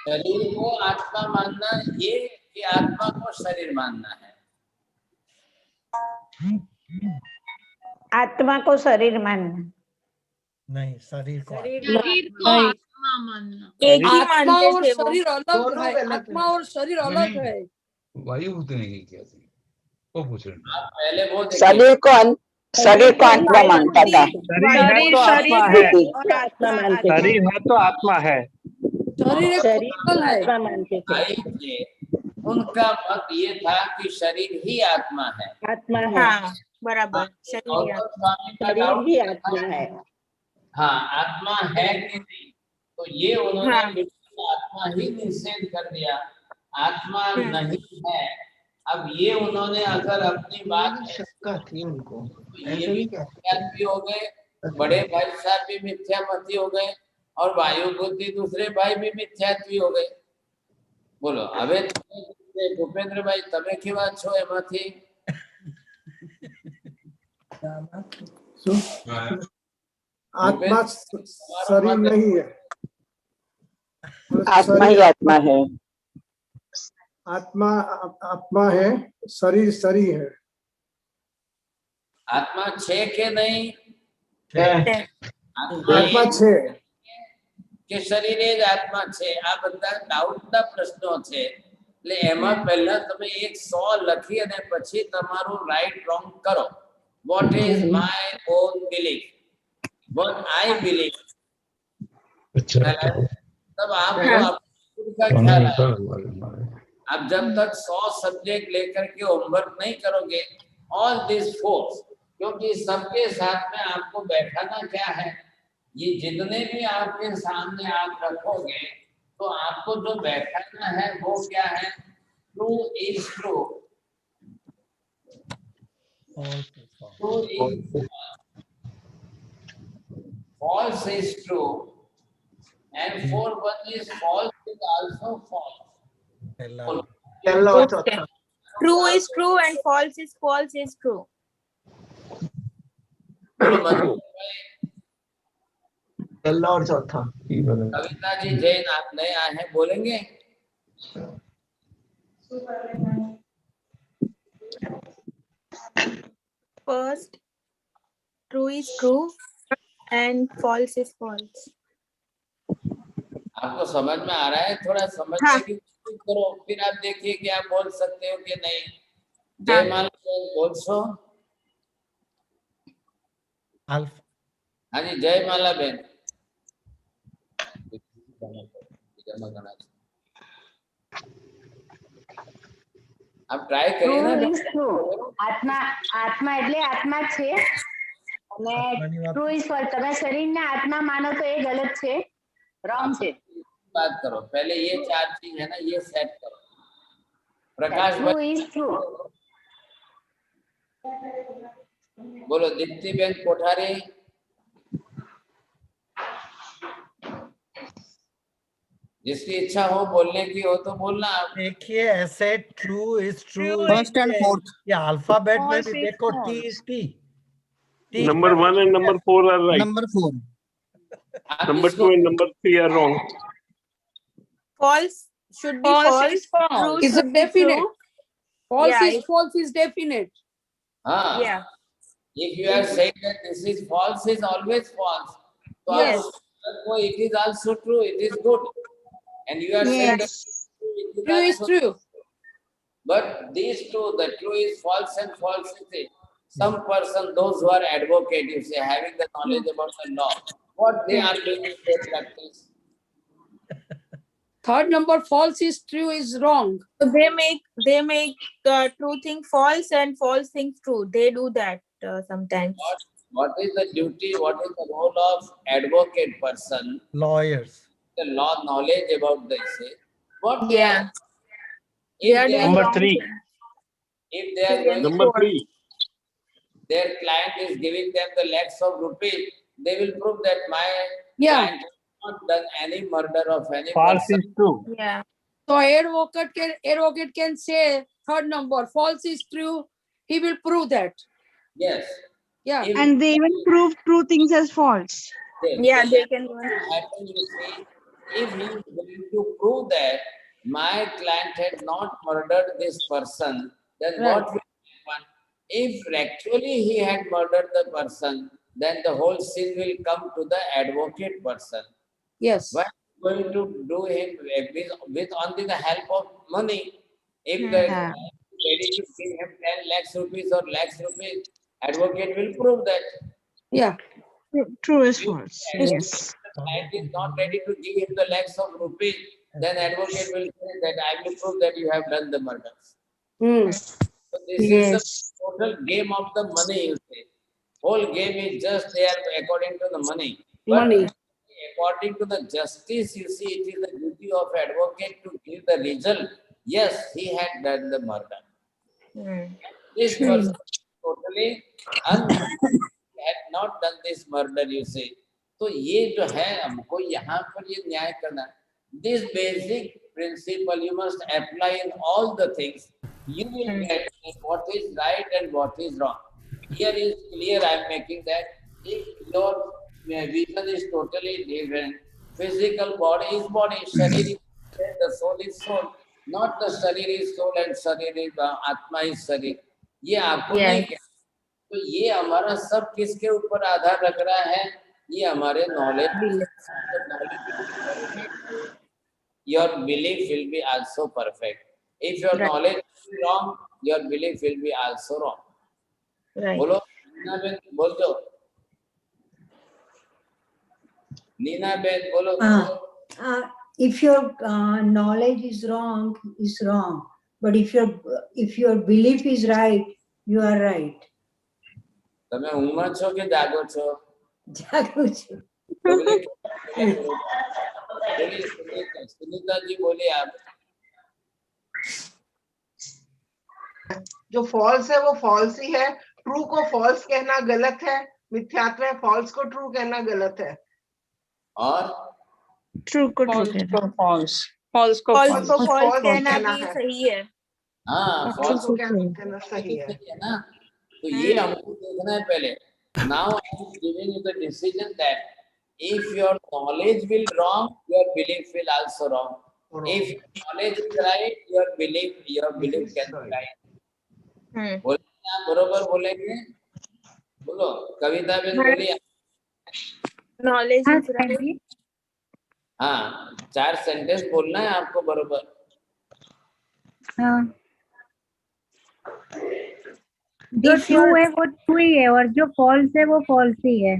शरीर को आत्मा मानना ये कि आत्मा को शरीर मानना है? आत्मा को शरीर मानना नहीं, शरीर को शरीर को आत्मा मानना। एक ही आत्मा मानते और थे वो। शरीर अलग दोनों है, गलत आत्मा है। और शरीर अलग है। वायु होते नहीं क्या थी वो पूछ रहे हैं। आप पहले वो देखिए। शरीर को आत्मा मानता था। शरीर है तो आत्मा है। और आत्मा मानते थे। शरीर है तो आत्मा है। शरीर एक शरीर टोटल है। आत्मा मानते थे। भाई थे, उनका मत ये था कि शरीर ही आत्मा है। आत्मा है, हाँ बराबर, शरीर ही और आत्मा। स्वामी का शरीर डाउट ही ये था, आत्मा है। हाँ आत्मा है कि नहीं, तो ये उन्होंने हाँ। बिल्कुल आत्मा ही निषेध कर दिया, आत्मा नहीं है। अब ये उन्होंने अगर अपनी बात शक्का थी उनको, तो ये ऐसे भी नहीं क्या? मिथ्यात्वी हो गए, बड़े भाई साहब भी मिथ्यामती हो गए, और वायु बुद्धि दूसरे भाई भी मिथ्यात्वी हो गए। बोलो હવે ભૂપેન્દ્રભાઈ તમે કેવા છો એમાંથી? आत्मा शरीर नहीं है, आत्मा ही आत्मा है। आत्मा आत्मा है, शरीर शरीर है। આત્મા છે કે નહીં? આત્મા છે કે શરીરે જ આત્મા છે? આ બધા ડાઉટના પ્રશ્નો છે, એટલે એમાં પહેલા તમે 100 લખી અને પછી તમારું રાઈટ રોંગ કરો. What is my own belief? What I believe? तब आपको खुद का ख्याल आएगा। आप जब तक 100 सब्जेक्ट लेकर के होमवर्क नहीं करोगे, ऑल दिस फोर्स, क्योंकि सबके साथ में आपको बैठाना क्या है, ये जितने भी आपके सामने आप रखोगे तो आपको जो बैठाना है वो क्या है? True is true, true is false is true, and for one is false is also false. True is true and false is true. और चौथा कविता जी जैन, आप नए आए हैं, बोलेंगे? First, true is true and false is false. आपको समझ में आ रहा है? थोड़ा समझने की कोशिश करो, फिर आप देखिए कि आप बोल सकते हो कि नहीं। जयमाला बोल सो। हाँ जी, जयमाला बहन। आप ट्राई करिए ना। આત્મા આત્મા એટલે આત્મા છે અને ટ્રુ ઇઝ ફોલ્સ. તમે શરીરને આત્મા માનો તો એ ગલત છે, રોંગ છે. बात करो पहले, ये 4 चीज है ना, ये सेट करो। प्रकाश ट्रू इज ट्रू. बोलो दीप्ति बेन कोठारी। जिसकी इच्छा हो बोलने की हो तो बोलना। आप देखिए ऐसे true is true, first and fourth, ये अल्फाबेट में भी देखो T is T. Number 1 and number 4 are right. Number 4, Number 2 and number 3 are wrong. False should be false. True Is should it be definite? true. False Yeah, is false is definite. हाँ, Yeah. if you are saying that this is false is always false, तो Yes. आपको it is also true, it is good, and you are saying that True is true. But these two, the true is false and falsity, some person, those who are advocate, you say, having the knowledge about the law, what they are doing in their practice. Third number, false is true is wrong. So they make true thing false and false thing true. They do that sometimes. What is the duty? What is the role of advocate person? Lawyers. The law knowledge about this. What? Yeah. If They are they doing Number wrong 3. thing. If they are going Number 3. their client is giving them the lakhs of rupees, they will prove that my Yeah. client is not done any murder of any False person. is true. Yeah. So advocate can say third number, false is true. He will prove that. Yes. Yeah. If- And they even prove true things as false. Yes. Yeah, So they that can. happen, you see, if he is going to prove that my client had not murdered this person, then Right. what will happen? If actually he had murdered the person, then the whole sin will come to the advocate person. Yes. What going to do him with only the help of money? If the Yeah. ready to give him 10 lakhs rupees or lakhs rupees, advocate will prove that. Yeah. True is false. Yes. The client is not ready to give him the lakhs of rupees, then advocate will say that I will prove that you have done the murder. So this is the total game of the money, you say. Whole game is just there according to the money. But Money. according to the justice, you see, it is the duty of advocate to give the result. Yes, he had done the murder. This person totally had not done this murder, you see. तो ये जो है हमको यहाँ पर ये न्याय करना, this basic principle you must apply in all the things. You will get what is right and what is wrong. Here is clear. I am making that if your vision is totally different, physical body is body, sharir is the soul is soul, not the sharir is soul and sharir is atma is sharir. ये आपको नहीं कहना. तो ये हमारा सब किसके ऊपर आधार रख रहा है? ये हमारे knowledge. Your belief will be also perfect. If your knowledge is wrong, your belief will be also wrong. Right. बोलो नीना बेन, बोल दो. नीना बेन बोलो. If your knowledge is wrong, but if your belief is right, you are right. તમે ઊંઘમાં છો કે જાગો છો? જાગું છું. सुनीता जी बोलिए आप. जो फॉल्स है वो फॉल्स ही है. ट्रू को फॉल्स कहना गलत है. मिथ्यात्व है, फॉल्स को ट्रू कहना गलत है. और ट्रू को ट्रू फॉल्स फॉल्स को फॉल्स कहना कहना भी है. सही है. हाँ, फॉल्स false को कहना सही है. है ना. तो ये हमको देखना है पहले. Now I am giving you the decision that if your knowledge will wrong, your belief will also wrong. If your knowledge is right, your belief can be right. बोलना बरोबर बोलेंगे. बोलो कविता बेन बोलिए. Knowledge is right. हाँ, 4 सेंटेंस बोलना है आपको बरोबर. हाँ. जो ट्रू है वो ट्रू ही है और जो फॉल्स है वो फॉल्स ही है.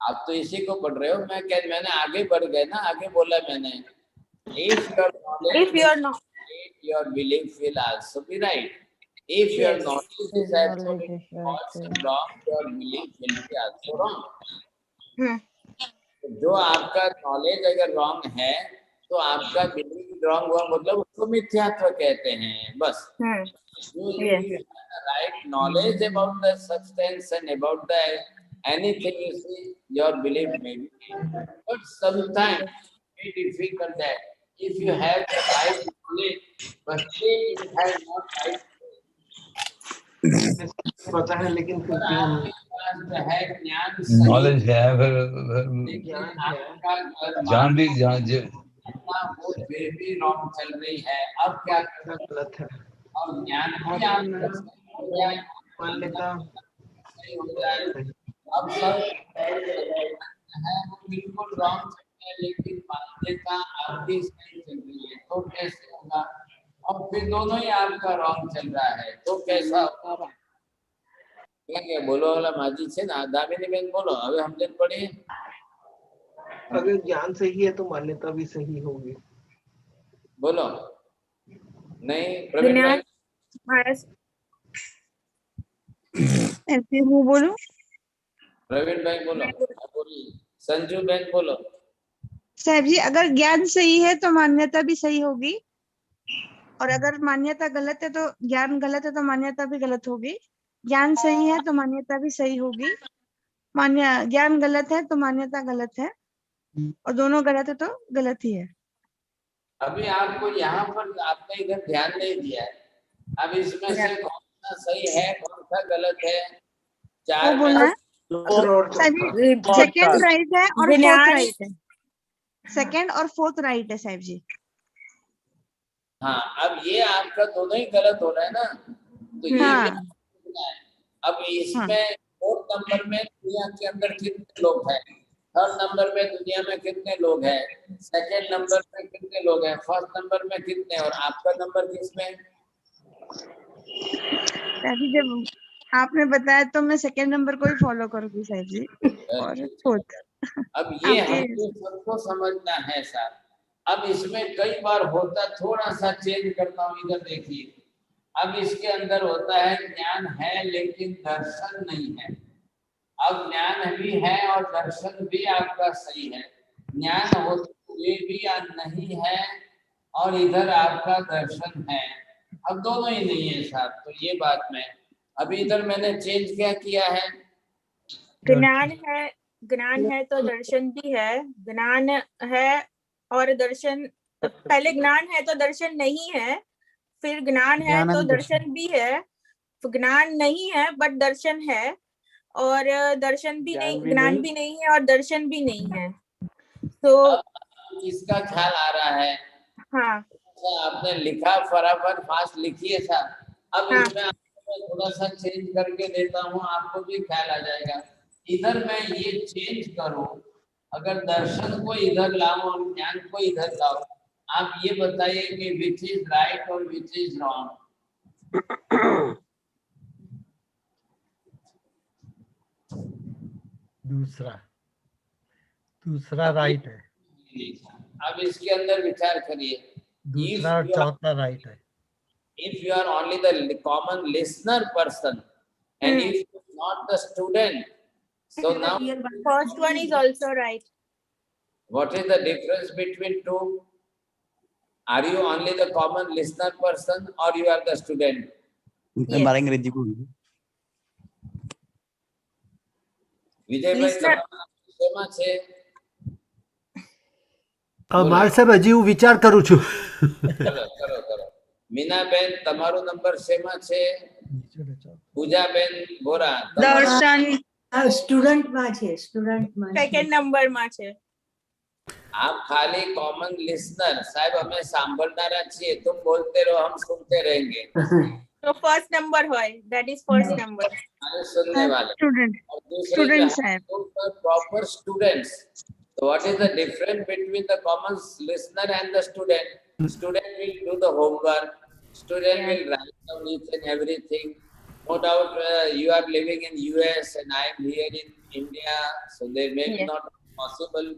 आप तो इसी को पढ़ रहे हो. मैंने आगे बढ़ गए ना. आगे बोला मैंने if your knowledge is right, your belief will also be right. If your knowledge is absolutely false and wrong, your belief will be also wrong. जो आपका नॉलेज अगर रॉन्ग है तो आपका बिलीफ रॉन्ग हुआ, मतलब उसको मिथ्यात्व कहते हैं. बस right knowledge about the substance and about the anything, you see, your belief may be, but sometimes it is difficult that if you have the right knowledge but still you have not right पता है लेकिन फिर भी हम है ज्ञान नॉलेज है, जान भी फिर भी रॉन्ग चल रही है. अब क्या करना गलत है. और ज्ञान मान्यता सही हो जाए. अब सब है वो बिल्कुल रॉन्ग चल रहा है, लेकिन मान्यता आपकी सही चल रही है. तो कैसे होगा? और फिर दोनों ही आपका रॉन्ग चल रहा है, तो कैसा होगा? क्या बोलो वाला माजी छे ना. दामिनी बेन बोलो. હવે हमने पढ़ी. अगर ज्ञान सही है तो मान्यता भी सही होगी. बोलो. नहीं प्रवीण भाई. ऐसे वो बोलो. प्रवीण भाई बोलो. संजू बेन बोलो. साहब जी, अगर ज्ञान सही है तो मान्यता भी सही होगी और अगर मान्यता गलत है तो ज्ञान गलत है तो मान्यता भी गलत होगी. ज्ञान सही है तो मान्यता भी सही होगी. ज्ञान गलत है तो मान्यता गलत है. और दोनों गलत है तो गलत ही है। अभी आपको यहाँ पर आपने इधर ध्यान नहीं दिया है। अब इसमें से कौन सा सही है कौन सा गलत है? वो चार बोलना है सेकंड राइट है और फोर्थ राइट है। सेकंड और फोर्थ राइट है साहिब जी। हाँ, अब ये आपका दोनों ही गलत हो रहा है ना, तो ये हाँ। भी है। अब इसमें फोर्थ नंबर में दुनिया के अंदर कितने लोग हैं, थर्ड नंबर में दुनिया में कितने लोग हैं, सेकंड नंबर में कितने लोग हैं, फर्स्ट नंबर में कितने, और आपका नंबर किसमें? साहिब जी जब आपने बताया तो मैं सेकंड नंबर को ही फॉलो करूंगी साहिब जी। और फोर्थ अब ये हमको सबको समझना है सर। अब इसमें कई बार होता, थोड़ा सा चेंज करता हूँ, इधर देखिए। अब इसके अंदर होता है ज्ञान है लेकिन दर्शन नहीं है। अब ज्ञान भी है और दर्शन भी आपका सही है, ज्ञान होते हुए भी नहीं है और इधर आपका दर्शन है। अब दोनों ही नहीं है साहब, तो ये बात में अभी इधर मैंने चेंज क्या किया है? ज्ञान है तो दर्शन भी है, ज्ञान है और दर्शन, पहले ज्ञान है तो दर्शन नहीं है, फिर ज्ञान है तो दर्शन भी है, ज्ञान नहीं है बट दर्शन है, और दर्शन भी नहीं, ज्ञान भी नहीं है और दर्शन भी नहीं है। तो इसका ख्याल आ रहा है। हाँ, आपने लिखा, फटाफट फास्ट लिखिए सर। अब इसमें मैं थोड़ा सा चेंज करके देता हूँ, आपको भी ख्याल आ जाएगा। इधर मैं ये चेंज करूं, अगर दर्शन को इधर लाऊं और ज्ञान को इधर लाऊं, आप ये बताइए कि विच इज राइट और विच इज रॉन्ग? दूसरा राइट है। अब इसके अंदर विचार करिए। दूसरा और चौथा राइट है। If you are only the common listener person and if you are not the student, so now first one is also right. What is the difference between two? Are you only the common listener person or you are the student? Vijaybhai શેમાં છે? માર સાહેબ હજી હું વિચાર કરું છું. કરો. મીનાબેન તમારો નંબર શેમાં છે? પૂજાબેન બોરા દર્શન સ્ટુડન્ટ માં છે, સ્ટુડન્ટ માં સેકન્ડ નંબર માં છે। आप खाली कॉमन लिसनर, साहब हमें सांभळनारा છીએ, तुम बोलते रहो हम सुनते रहेंगे। तो फर्स्ट नंबर होय, दैट इज फर्स्ट नंबर, सुनने वाले स्टूडेंट। और दूसरे स्टूडेंट साहब, proper students. So what is the difference between the common listener and the student? Student will do the homework, student will write down each and everything. No doubt you are living in US and I am here in India, so they may not be possible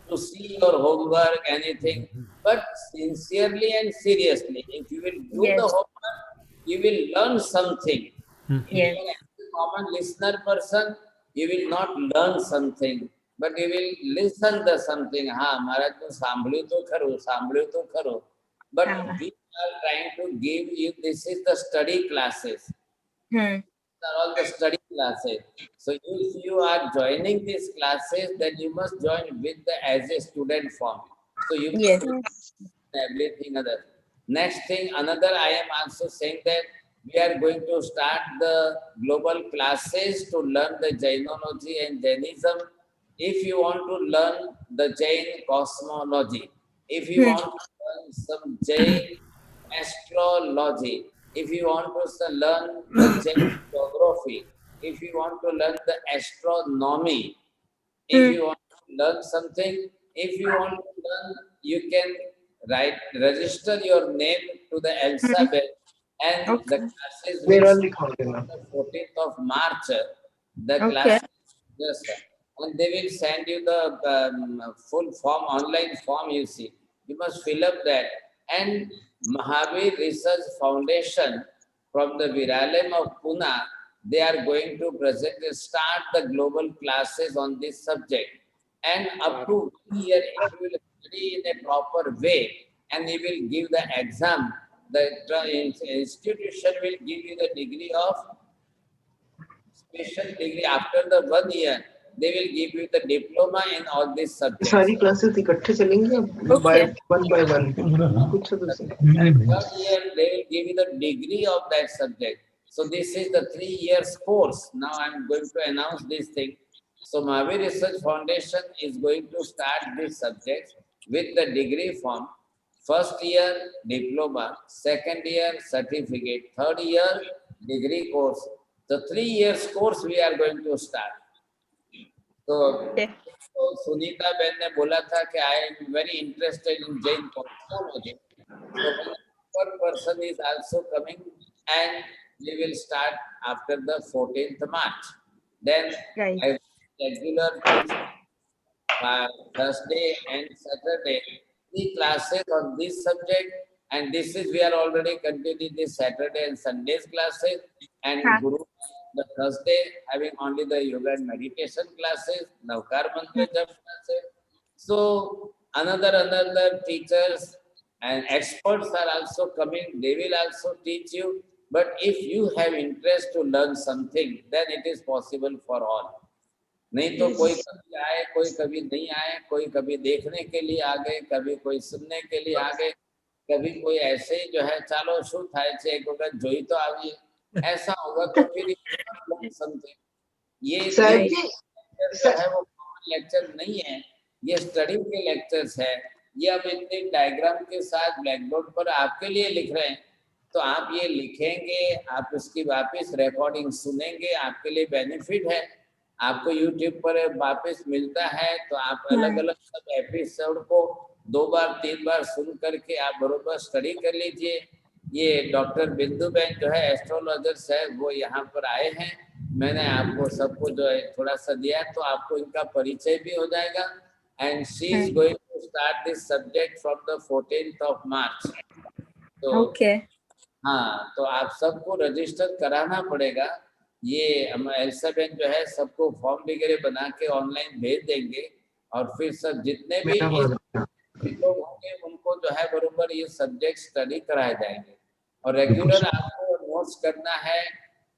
to see your homework, anything, but sincerely and seriously, if you will do the homework, you will learn something. If you are a common listener person, you will not learn something, but you will listen to something. हाँ, महाराज तो सांभळ्યું तो खरो, but we are trying to give you, this is the study classes. These are all the study classes. So if you are joining these classes, then you must join with the as a student form. So you everything other. Next thing, another I am also saying that we are going to start the global classes to learn the Jainology and Jainism. If you want to learn the Jain cosmology, if you want to learn some Jain astrology, if you want to learn the Jain geography, if you want to learn the astronomy, if you want to learn something, if you want to learn, you can register your name to the alphabet, and the classes will start on the 14th of March. The classes, and they will send you the full form, online form, you see. You must fill up that. And Mahavir Research Foundation from the Viralayam of Pune, they are going to start the global classes on this subject. And up to 1 year, if you will study in a proper way, and you will give the exam, the institution will give you the degree of special degree. After the 1 year, they will give you the diploma in all these subjects. सारी क्लासेस इकट्ठे चलेंगी by one by one. कुछ तो सही. Third year they will give you the degree of that subject. So this is the 3 years course. Now I am going to announce this thing. So Mahavir Research Foundation is going to start this subject with the degree form. First year diploma, second year certificate, third year degree course. The 3 years course we are going to start. तो सुनीता बहन ने बोला था कि I am very interested in Jain cosmology. So one person is also coming and we will start after the 14th March. Then I regular Thursday and Saturday 3 classes on this subject, and this is we are already continuing this Saturday and Sundays classes, and Guru the Thursday having only the yoga and meditation classes, Navkar Mantra Jap classes. So another teachers and experts are also coming. They will also teach you. But if you have interest to learn something, then it is possible for all. नहीं तो कोई कभी आए, कोई कभी नहीं आए, कोई कभी देखने के लिए आ गए, कभी कोई सुनने के लिए आ गए, कभी कोई ऐसे ही जो है चालो शू थाय छे एक वक्त जोई तो आविए, ऐसा होगा तो फिर समथिंग ये जो है वो लेक्चर नहीं है, ये स्टडी के लेक्चर्स है। ये अब इतने डायग्राम के साथ ब्लैक बोर्ड पर आपके लिए लिख रहे हैं, तो आप ये लिखेंगे, आप उसकी वापस रिकॉर्डिंग सुनेंगे, आपके लिए बेनिफिट है। आपको YouTube पर वापस मिलता है तो आप अलग अलग सब एपिसोड को 2 बार 3 बार सुन करके आप बरोबर स्टडी कर लीजिए। ये डॉक्टर बिंदु बहन जो है एस्ट्रोलॉजर्स है, वो यहाँ पर आए हैं। मैंने आपको सबको जो है थोड़ा सा दिया, तो आपको इनका परिचय भी हो जाएगा। And she is going to start this subject from the 14th of March। तो हाँ, तो आप सबको रजिस्टर कराना पड़ेगा। ये एल्सा बहन जो है सबको फॉर्म वगैरह बना के ऑनलाइन भेज देंगे, और फिर सब जितने भी लोग होंगे उनको जो है बरोबर ये सब्जेक्ट स्टडी कराए जाएंगे। और रेगुलर आपको नोट्स करना है,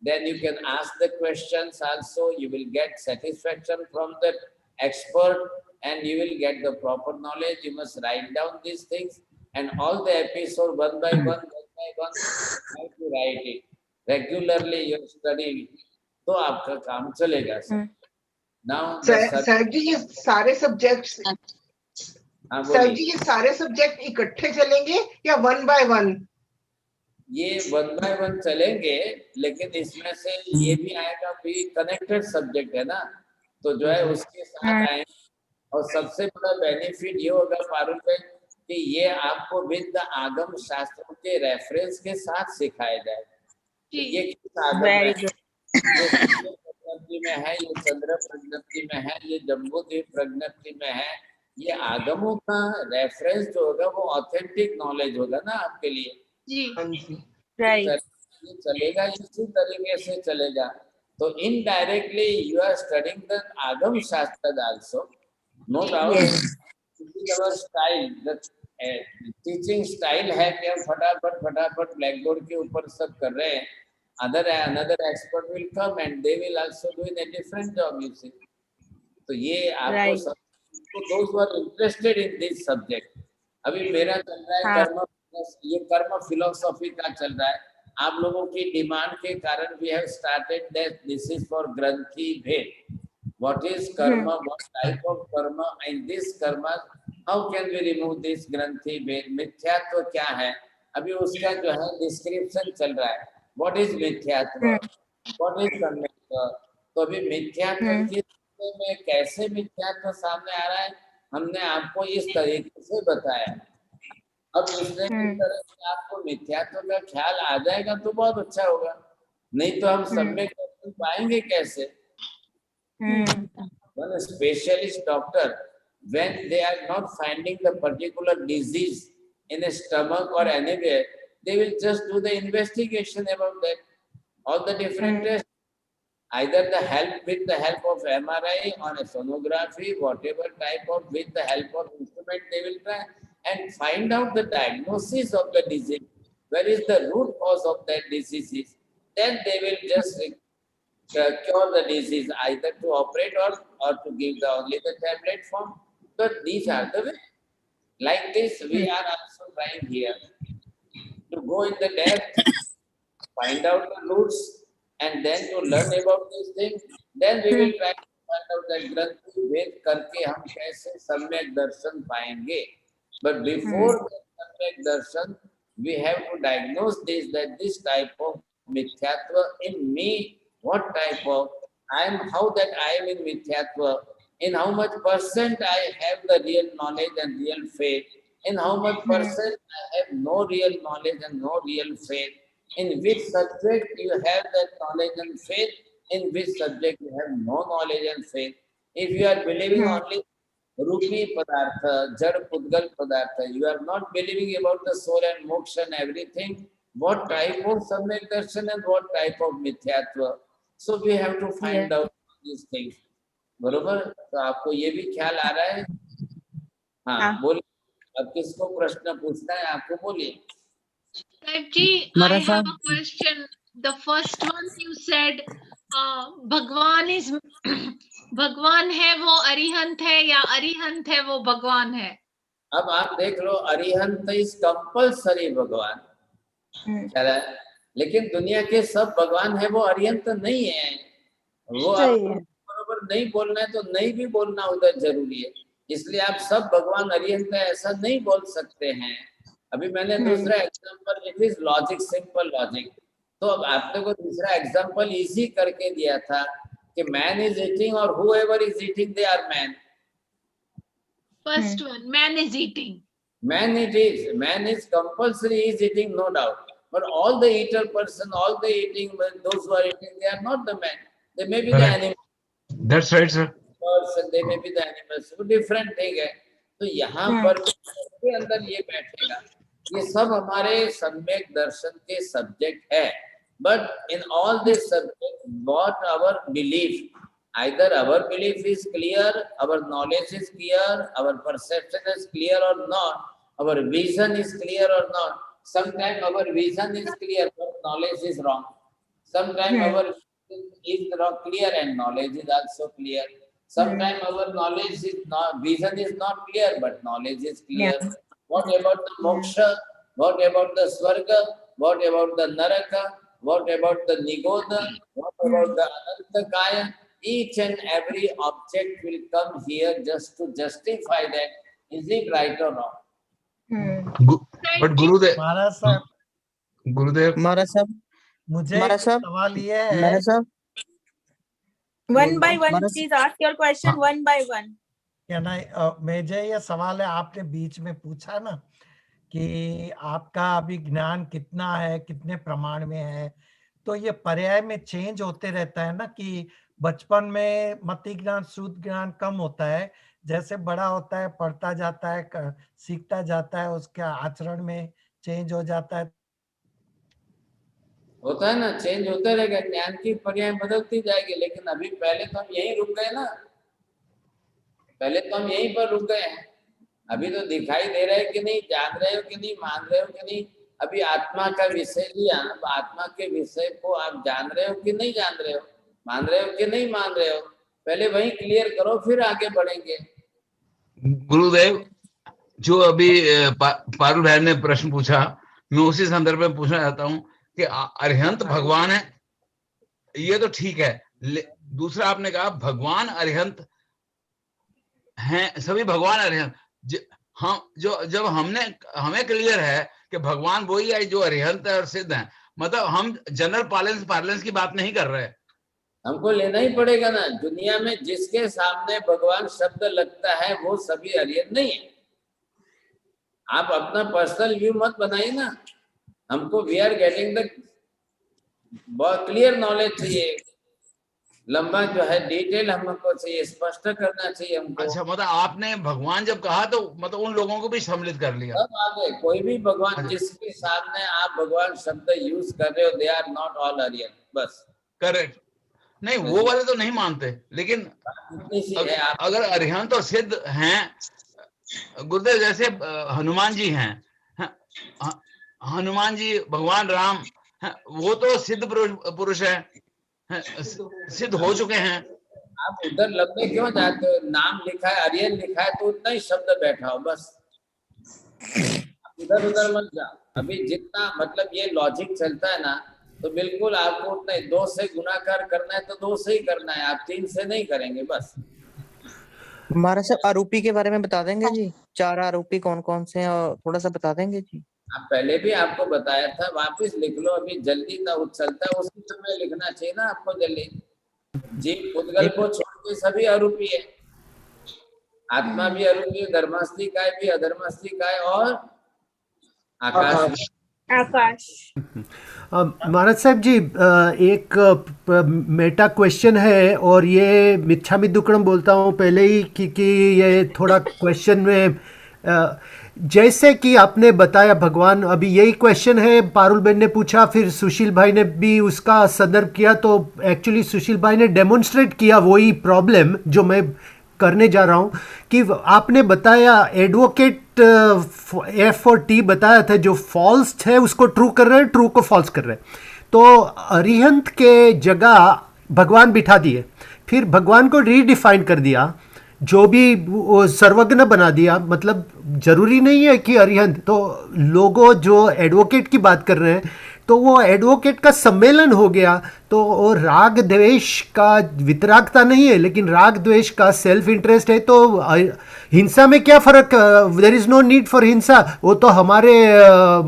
then you can ask the questions also, you will get satisfaction from the expert and you will get the proper knowledge. You must write down these things and all the episode one by one have to write it regularly. You study, तो आपका काम चलेगा सर। Now सर जी ये सारे सब्जेक्ट्स सर जी ये सारे सब्जेक्ट इकट्ठे चलेंगे या 1 by 1? ये 1 by 1 चलेंगे, लेकिन इसमें से ये भी आएगा भी कनेक्टेड सब्जेक्ट है ना, तो जो है उसके साथ आएंगे। और सबसे बड़ा बेनिफिट ये होगा पारुल भाई कि ये आपको विद आगम शास्त्रों के रेफरेंस के साथ सिखाया जाए। ये किस आगम में है, प्रज्ञप्ति में है, ये चंद्र प्रज्ञप्ति में है, ये जम्बूद्वीप प्रज्ञप्ति में है। ये आगमों का रेफरेंस जो होगा वो ऑथेंटिक नॉलेज होगा ना आपके लिए। चलेगा, इसी तरीके से चलेगा। तो indirectly you are studying the Agam shastra also, no doubt. Style teaching style है कि हम फटाफट ब्लैक बोर्ड के ऊपर सब कर रहे हैं। another expert will come and they will also doing a different job, you see. तो ये आपको सब those who are interested in this subject, अभी मेरा चल रहा है कर्म, ये कर्म फिलोसॉफी का चल रहा है। आप लोगों की डिमांड के कारण we have started that this is for ग्रंथि भेद। What is karma? What type of karma? And this karma, how can we remove this ग्रंथि भेद? मिथ्यात्व क्या है? अभी उसका जो है डिस्क्रिप्शन चल रहा है। What is मिथ्यात्व? What is सम्यक्त्व? तो अभी मिथ्यात्व में कैसे मिथ्यात्व सामने आ रहा है, हमने आपको इस तरीके से बताया। अब इसमें किस तरह से आपको मिथ्यात्व का ख्याल आ जाएगा तो बहुत अच्छा होगा, नहीं तो हम सम्यक दर्शन पाएंगे कैसे? One specialist doctor, when they are not finding the particular disease in a stomach or anywhere, they will just do the investigation about that, all the different tests, either with the help of MRI or a sonography, whatever type of, with the help of instrument, they will try and find out the diagnosis of the disease, where is the root cause of that disease. Then they will just cure the disease, either to operate or to give the only the tablet form. But these are the way. Like this, we are also trying here to go in the depth, find out the roots, and then to learn about these things. Then we will try to find out that ग्रंथि वेद करके हम कैसे सम्यक दर्शन पाएंगे. But before the सम्यक darshan, we have to diagnose this, that this type of mithyatva in me, what type of how that I am in mithyatva, in how much percent I have the real knowledge and real faith, in how much percent I have no real knowledge and no real faith, in which subject you have that knowledge and faith, in which subject you have no knowledge and faith. If you are believing only Rupi Padartha, Jad Pudgal Padartha, you are not believing about the soul and moksha and everything, what type of Samyak Darshan and what type of Mithyatva. So we have to find out these things. बरोबर? तो आपको ये भी ख्याल आ रहा है? हाँ, बोलिए. अब किसको प्रश्न पूछना है, आपको बोलिए. Ji, I have a question. The first one you said, भगवान is भगवान है वो अरिहंत है या अरिहंत है वो भगवान है. अब आप देख लो, अरिहंत इज कंपल्सरी भगवान, चला, लेकिन दुनिया के सब भगवान है वो अरिहंत नहीं है. वो आपको बरोबर नहीं बोलना है तो नहीं भी बोलना उधर जरूरी है. इसलिए आप सब भगवान अरिहंत है ऐसा नहीं बोल सकते हैं. अभी मैंने दूसरा example, it is logic, simple logic. तो अब आपने को दूसरा एग्जांपल इजी करके दिया था कि मैन इज ईटिंग और whoever is eating they are man. First one, man is eating. Man it is. Man is compulsory is eating, no doubt. But all the eater person, all the eating, those who are eating, they are not the man. They may be the animal. That's right, sir. Person, they may be the animals. So different thing है. तो यहाँ पर के अंदर ये बैठेगा. ये सब हमारे सम्यक दर्शन के सब्जेक्ट है. But in all this subject, what our belief, either our belief is clear, our knowledge is clear, our perception is clear or not, our vision is clear or not. Sometimes our vision is clear, but knowledge is wrong. Sometimes our vision is wrong, clear and knowledge is also clear. Sometimes our knowledge is not, vision is not clear, but knowledge is clear. What about the moksha? What about the swarga? What about the naraka? What about the nigoda? What about the anantakaya? Each and every object will come here just to justify that. Is it right or not? But Gurudev, महाराज साहब, मुझे सवाल ये है, one by one, please ask your question one by one. क्या ना, मुझे ये सवाल है, आपने बीच में पूछा ना कि आपका अभी ज्ञान कितना है, कितने प्रमाण में है, तो ये पर्याय में चेंज होते रहता है ना कि बचपन में मति ज्ञान, शुद्ध ज्ञान कम होता है, जैसे बड़ा होता है, पढ़ता जाता है, सीखता जाता है, उसके आचरण में चेंज हो जाता है. होता है ना, चेंज होता रहेगा, ज्ञान की पर्याय बदलती जाएगी. लेकिन अभी पहले तो हम यहीं रुक गए ना, पहले तो हम यहीं पर रुक गए हैं. अभी तो दिखाई दे रहा है कि नहीं, जान रहे हो कि नहीं, मान रहे हो कि नहीं. अभी आत्मा का विषय लिया, आत्मा के विषय को आप जान रहे हो कि नहीं जान रहे हो, मान रहे हो कि नहीं मान रहे हो. पहले वही क्लियर करो, फिर आगे बढ़ेंगे. गुरुदेव, जो अभी पारुल भाई ने प्रश्न पूछा, मैं उसी संदर्भ में पूछना चाहता हूँ कि अरिहंत भगवान है, ये तो ठीक है. दूसरा आपने कहा भगवान अरिहंत हैं, सभी भगवान अरिहंत. हम जो जब हमें क्लियर है कि भगवान वही है जो अरिहंत है और सिद्ध है, मतलब हम जनरल पार्लेंस की बात नहीं कर रहे. हमको लेना ही पड़ेगा ना. दुनिया में जिसके सामने भगवान शब्द लगता है वो सभी अरिहंत नहीं है. आप अपना पर्सनल व्यू मत बनाइए ना. हमको we are getting the clear knowledge चाहिए, लंबा जो है डिटेल हमको चाहिए, स्पष्ट करना चाहिए हमको. अच्छा, मतलब आपने भगवान जब कहा तो मतलब उन लोगों को भी सम्मिलित कर लिया. अब आगे कोई भी भगवान जिसके सामने आप भगवान शब्द यूज कर रहे हो, they are not all Arihant. बस करेक्ट. नहीं, वो वाले तो नहीं मानते, लेकिन अगर अरिहंत और सिद्ध हैं, गुरुदेव जैसे हनुमान जी हैं, हनुमान जी, भगवान राम, वो तो सिद्ध पुरुष है. सिद्ध हो चुके हैं। आप उधर लंबे क्यों जाते हो? नाम लिखा है, आर्यन लिखा है, तो उतना ही शब्द बैठा हो बस, इधर उधर मत जाओ। अभी जितना मतलब ये लॉजिक चलता है ना, तो बिल्कुल आपको उतना 2 से गुणाकार करना है तो 2 से ही करना है, आप 3 से नहीं करेंगे बस। महाराज साहब आरोपी के बारे में बता देंगे जी, 4 आरोपी कौन कौन से हैं और थोड़ा सा बता देंगे जी। आप पहले भी आपको बताया था, वापस लिख लो, अभी जल्दी ना उछलता है, उसी समय लिखना चाहिए ना आपको जल्दी। जीव उद्गल को छोड़ के सभी आरोपी है, आत्मा भी आरोपी है, धर्मास्तिकाय भी, अधर्मास्तिकाय और आकाश। आकाश। महाराज साहब जी, एक मेटा क्वेश्चन है और ये मिच्छामि दुक्कड़म बोलता हूँ पहले ही कि ये थोड़ा क्वेश्चन में जैसे कि आपने बताया भगवान, अभी यही क्वेश्चन है, पारुल बेन ने पूछा, फिर सुशील भाई ने भी उसका संदर्भ किया, तो एक्चुअली सुशील भाई ने डेमोन्स्ट्रेट किया वही प्रॉब्लम जो मैं करने जा रहा हूँ कि आपने बताया एडवोकेट F और T बताया था, जो फॉल्स है उसको ट्रू कर रहे हैं, ट्रू को फॉल्स कर रहे हैं, तो अरिहंत के जगह भगवान बिठा दिए, फिर भगवान को रीडिफाइन कर दिया, जो भी वो सर्वज्ञ बना दिया। मतलब जरूरी नहीं है कि अरिहंत, तो लोगों जो एडवोकेट की बात कर रहे हैं, तो वो एडवोकेट का सम्मेलन हो गया, तो वो राग द्वेष का वितरागता नहीं है, लेकिन राग द्वेष का सेल्फ इंटरेस्ट है, तो हिंसा में क्या फर्क? There is no need for hinsa, वो तो हमारे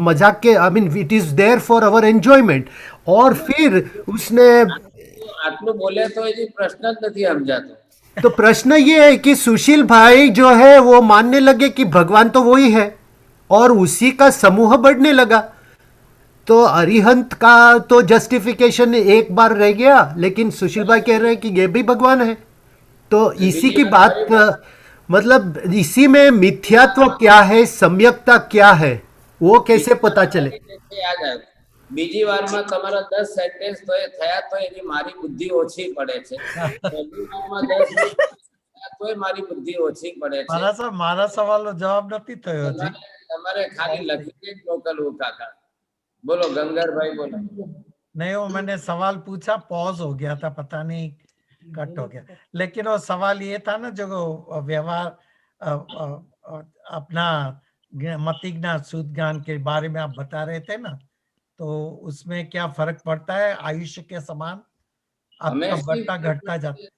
मजाक के, I mean it is there for our enjoyment. और फिर उसने आटलू बोले तो ये प्रश्न नहीं हम जाते। तो प्रश्न ये है कि सुशील भाई जो है वो मानने लगे कि भगवान तो वही है, और उसी का समूह बढ़ने लगा, तो अरिहंत का तो जस्टिफिकेशन एक बार रह गया, लेकिन सुशील भाई कह रहे हैं कि ये भी भगवान है। तो इसी की बात, मतलब इसी में मिथ्यात्व क्या है, सम्यकता क्या है, वो कैसे पता चले? બીજી વારમાં તમારા 10 સેન્ટેન્સ તો એ થયા તો એની મારી બુદ્ધિ ઓછી પડે છે, પહેલી વારમાં 10 તો મારી બુદ્ધિ ઓછી પડે છે। મારા સવાલનો જવાબ નથી થયો છે, તમારે ખાલી લખીને જ મોકલવું કાકા। બોલો ગંગારભાઈ, બોલો। नहीं, वो मैंने सवाल पूछा, पॉज हो गया था, पता नहीं कट हो गया, लेकिन वो सवाल ये था ना, जो व्यवहार अपना मति ज्ञान शुद्ध ज्ञान के बारे में आप बता रहे थे ना, तो उसमें क्या फर्क पड़ता है? आयुष्य के समान आपका बढ़ता घटता जाता है।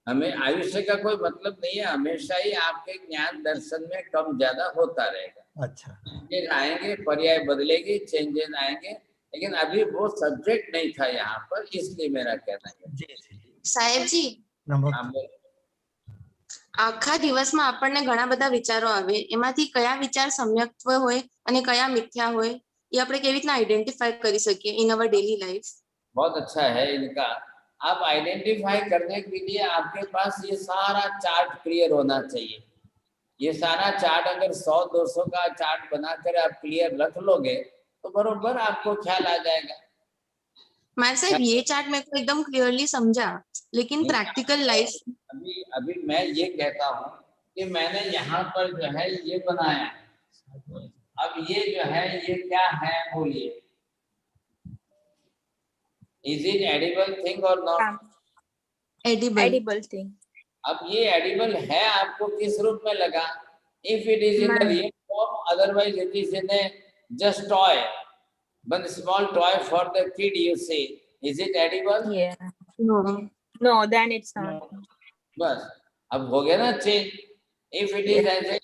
हमें आयुष्य का कोई मतलब नहीं है, हमेशा ही आपके ज्ञान दर्शन में कम ज्यादा होता रहेगा। अच्छा, चेंजेस आएंगे, पर्याय बदलेगी, चेंजेस आएंगे, लेकिन अभी वो सब्जेक्ट नहीं था यहाँ पर, इसलिए मेरा कहना है। जी जी साहेब जी, આખા દિવસમાં આપણને ઘણા બધા વિચારો આવે, એમાંથી કયા વિચાર સમ્યક્ત્વ હોય અને કયા મિથ્યા હોય, ये આપણે કેવી રીતના આઈડેન્ટિફાઈ કરી શકીએ इन अवर डेली लाइफ? बहुत अच्छा है इनका। आप आइडेंटिफाई करने के लिए आपके पास ये सारा चार्ट क्लियर होना चाहिए। ये सारा चार्ट अगर 100-200 का चार्ट बनाकर आप क्लियर रख लोगे तो बरोबर आपको ख्याल आ जाएगा। मार साहब, ये चार्ट मेरे को एकदम क्लियरली समझा, लेकिन प्रैक्टिकल लाइफ अभी मैं ये कहता हूँ कि मैंने यहाँ पर जो है ये बनाया, अब ये जो है ये क्या है बोलिए, इज इट एडिबल थिंग और नॉट? Edible thing. अब ये एडिबल है आपको किस रूप में लगा? If it is in the real form, otherwise it is in A just toy, one small toy for the kid, you say, is it edible? Yeah. No, then it's not. बस अब हो गया ना change. if it is as a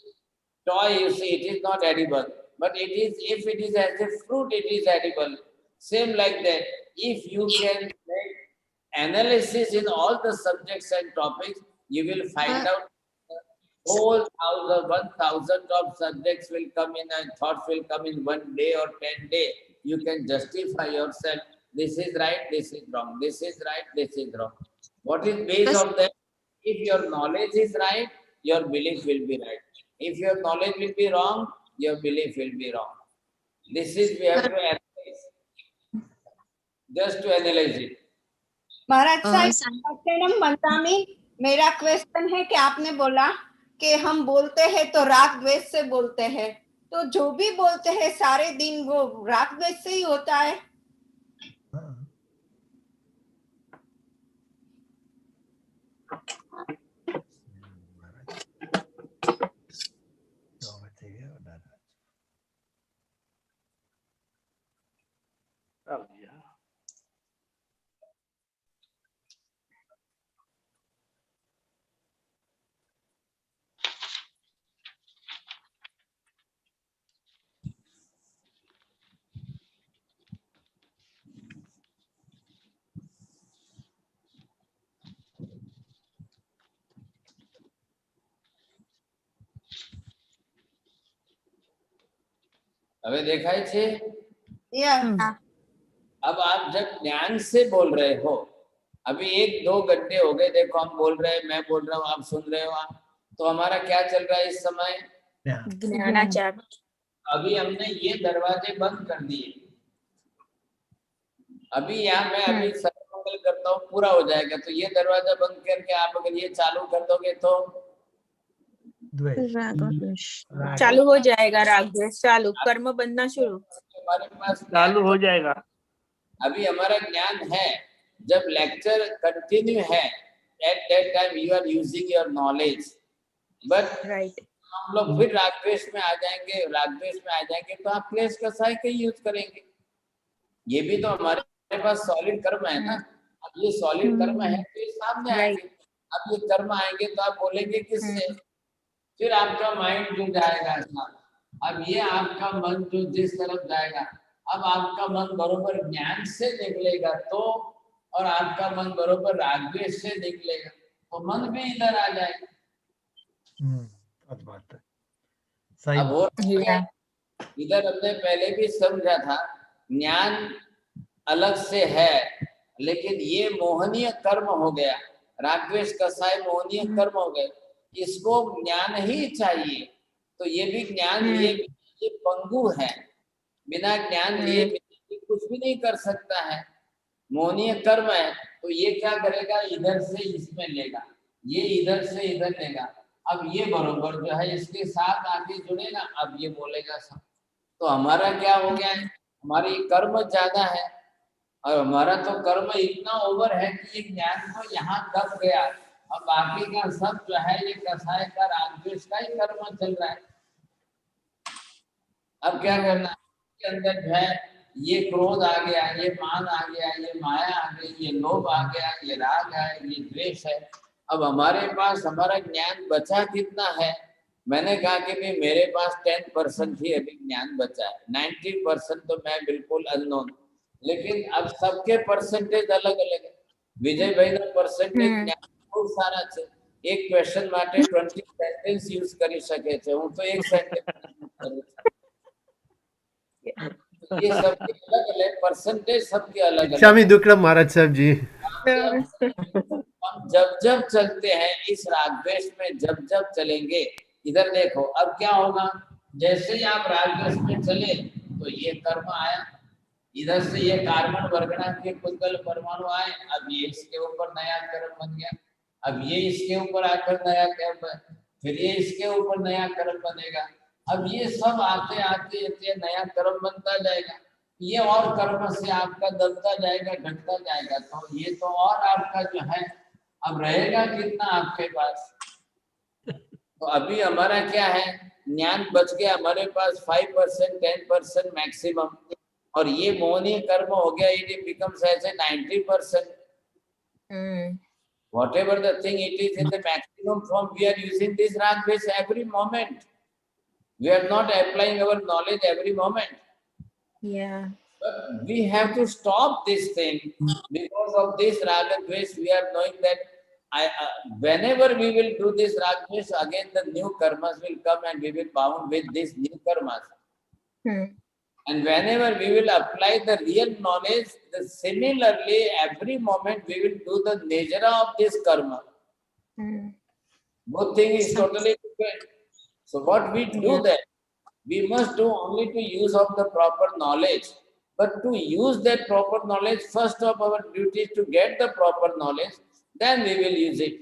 toy, you see, it is not edible, but it is, if it is as a fruit, it is edible. Same like that, if you can make analysis in all the subjects and topics, you will find out whole 1,000 of subjects will come in and thoughts will come in one day or 10 days. You can justify yourself, this is right, this is wrong, this is right, this is wrong. What is base of that? If your knowledge is right, your belief will be right. If your knowledge will be wrong, your belief will be wrong. This is, we have to analyze, just to analyze it. महाराज साहब, मंतामी, मेरा क्वेश्चन है कि आपने बोला कि हम बोलते हैं तो राग द्वेष से बोलते हैं, तो जो भी बोलते हैं सारे दिन वो राग द्वेष से ही होता है? હવે દેખાય છે? Yeah. अब आप जब ज्ञान से बोल रहे हो, अभी 1-2 घंटे हो गए, देखो हम बोल रहे हैं, मैं बोल रहा हूँ, आप सुन रहे हो, तो हमारा क्या चल रहा है इस समय? ज्ञानाचार। अभी हमने ये दरवाजे बंद कर दिए। अभी यहाँ मैं अभी सर्वमंगल करता हूँ, पूरा हो जाएगा, तो ये दरवाजा बंद करके आप अगर ये चालू कर दोगे तो चालू हो जाएगा राग द्वेष चालू, कर्म बनना शुरू, हमारे पास चालू हो जाएगा। अभी हमारा ज्ञान है, जब लेक्चर कंटिन्यू है, at that time you are using your knowledge, but हम लोग फिर राग द्वेष में आ जाएंगे, तो आप क्लेश कसाय का यूज करेंगे। ये भी तो हमारे पास सॉलिड कर्म है ना। अब ये सॉलिड कर्म है तो ये सामने आएंगे। अब ये कर्म आएंगे तो आप बोलेंगे किससे? फिर आपका माइंड जो जाएगा ना, अब ये आपका मन जो जिस तरफ जाएगा, अब आपका मन बरोबर ज्ञान से निकलेगा तो, और आपका मन बरोबर राग द्वेष से निकलेगा तो मन भी इधर आ जाएगा। बात है, सही। अब हो इधर हमने पहले भी समझा था, ज्ञान अलग से है, लेकिन ये मोहनीय कर्म हो गया, राग द्वेष कसाय मोहनीय कर्म हो गए, इसको ज्ञान ही चाहिए। तो ये भी ज्ञान, ये पंगु है, बिना ज्ञान लिए कुछ भी नहीं कर सकता है, मोहनीय कर्म है। तो ये क्या करेगा, इधर से इसमें लेगा, ये इधर से इधर लेगा, अब ये बरोबर जो है इसके साथ आगे जुड़ेगा, अब ये बोलेगा सब। तो हमारा क्या हो गया है, हमारी कर्म ज्यादा है, और हमारा तो कर्म इतना ओवर है कि ये ज्ञान तो यहाँ दब गया, और बाकी का सब जो है ये कसाय का राग द्वेष का ही कर्म चल रहा है। अब क्या करना है, इसके अंदर जो है ये क्रोध आ गया, ये मान आ गया, ये माया आ गई, ये लोभ आ गया, ये राग है, ये द्वेष है। अब हमारे पास हमारा ज्ञान बचा कितना है? मैंने कहा कि भी मेरे पास 10% ही अभी ज्ञान बचा है, 90% तो मैं बिल्कुल अननोन। लेकिन अब सबके परसेंटेज अलग अलग है। विजय भाई ना परसेंटेज ज्ञान बहुत सारा છે, એક ક્વેશ્ચન માટે 20 સેન્ટેન્સ યુઝ કરી શકે છે, હું તો એક સેન્ટેન્સ કરું છું। ये सब अलग अलग परसेंटेज, सबके अलग अलग। स्वामी दुक्कड़म महाराज साहब जी, हम जब जब चलते हैं इस राग द्वेष में, जब जब चलेंगे, इधर देखो अब क्या होगा, जैसे ही आप राग द्वेष में चले तो ये कर्म आया, इधर से ये कार्बन वर्गना के पुद्गल परमाणु आए, अब ये इसके ऊपर नया कर्म बन गया, अब ये इसके ऊपर आकर नया कर्म, फिर ये इसके ऊपर नया कर्म बनेगा। अब ये सब आते आते आते नया कर्म बनता जाएगा, ये और कर्म से आपका दबता जाएगा, घटता जाएगा, तो ये तो और आपका जो है अब रहेगा कितना आपके पास। तो अभी हमारा क्या है, ज्ञान बच गया हमारे पास 5%, 10% मैक्सिमम, और ये मोहनीय कर्म हो गया, it becomes as a 90%. Whatever the thing it is in the maximum form, we are using this rag dvesh every moment. We are not applying our knowledge every moment. Yeah. But we have to stop this thing because of this rag dvesh. We are knowing that whenever we will do this rag dvesh, again the new karmas will come and we will bound with this new karmas. And whenever we will apply the real knowledge, similarly every moment we will do the nature of this karma. Both things is totally different. So what we do then, we must do only to use of the proper knowledge. But to use that proper knowledge, first of our duty is to get the proper knowledge, then we will use it.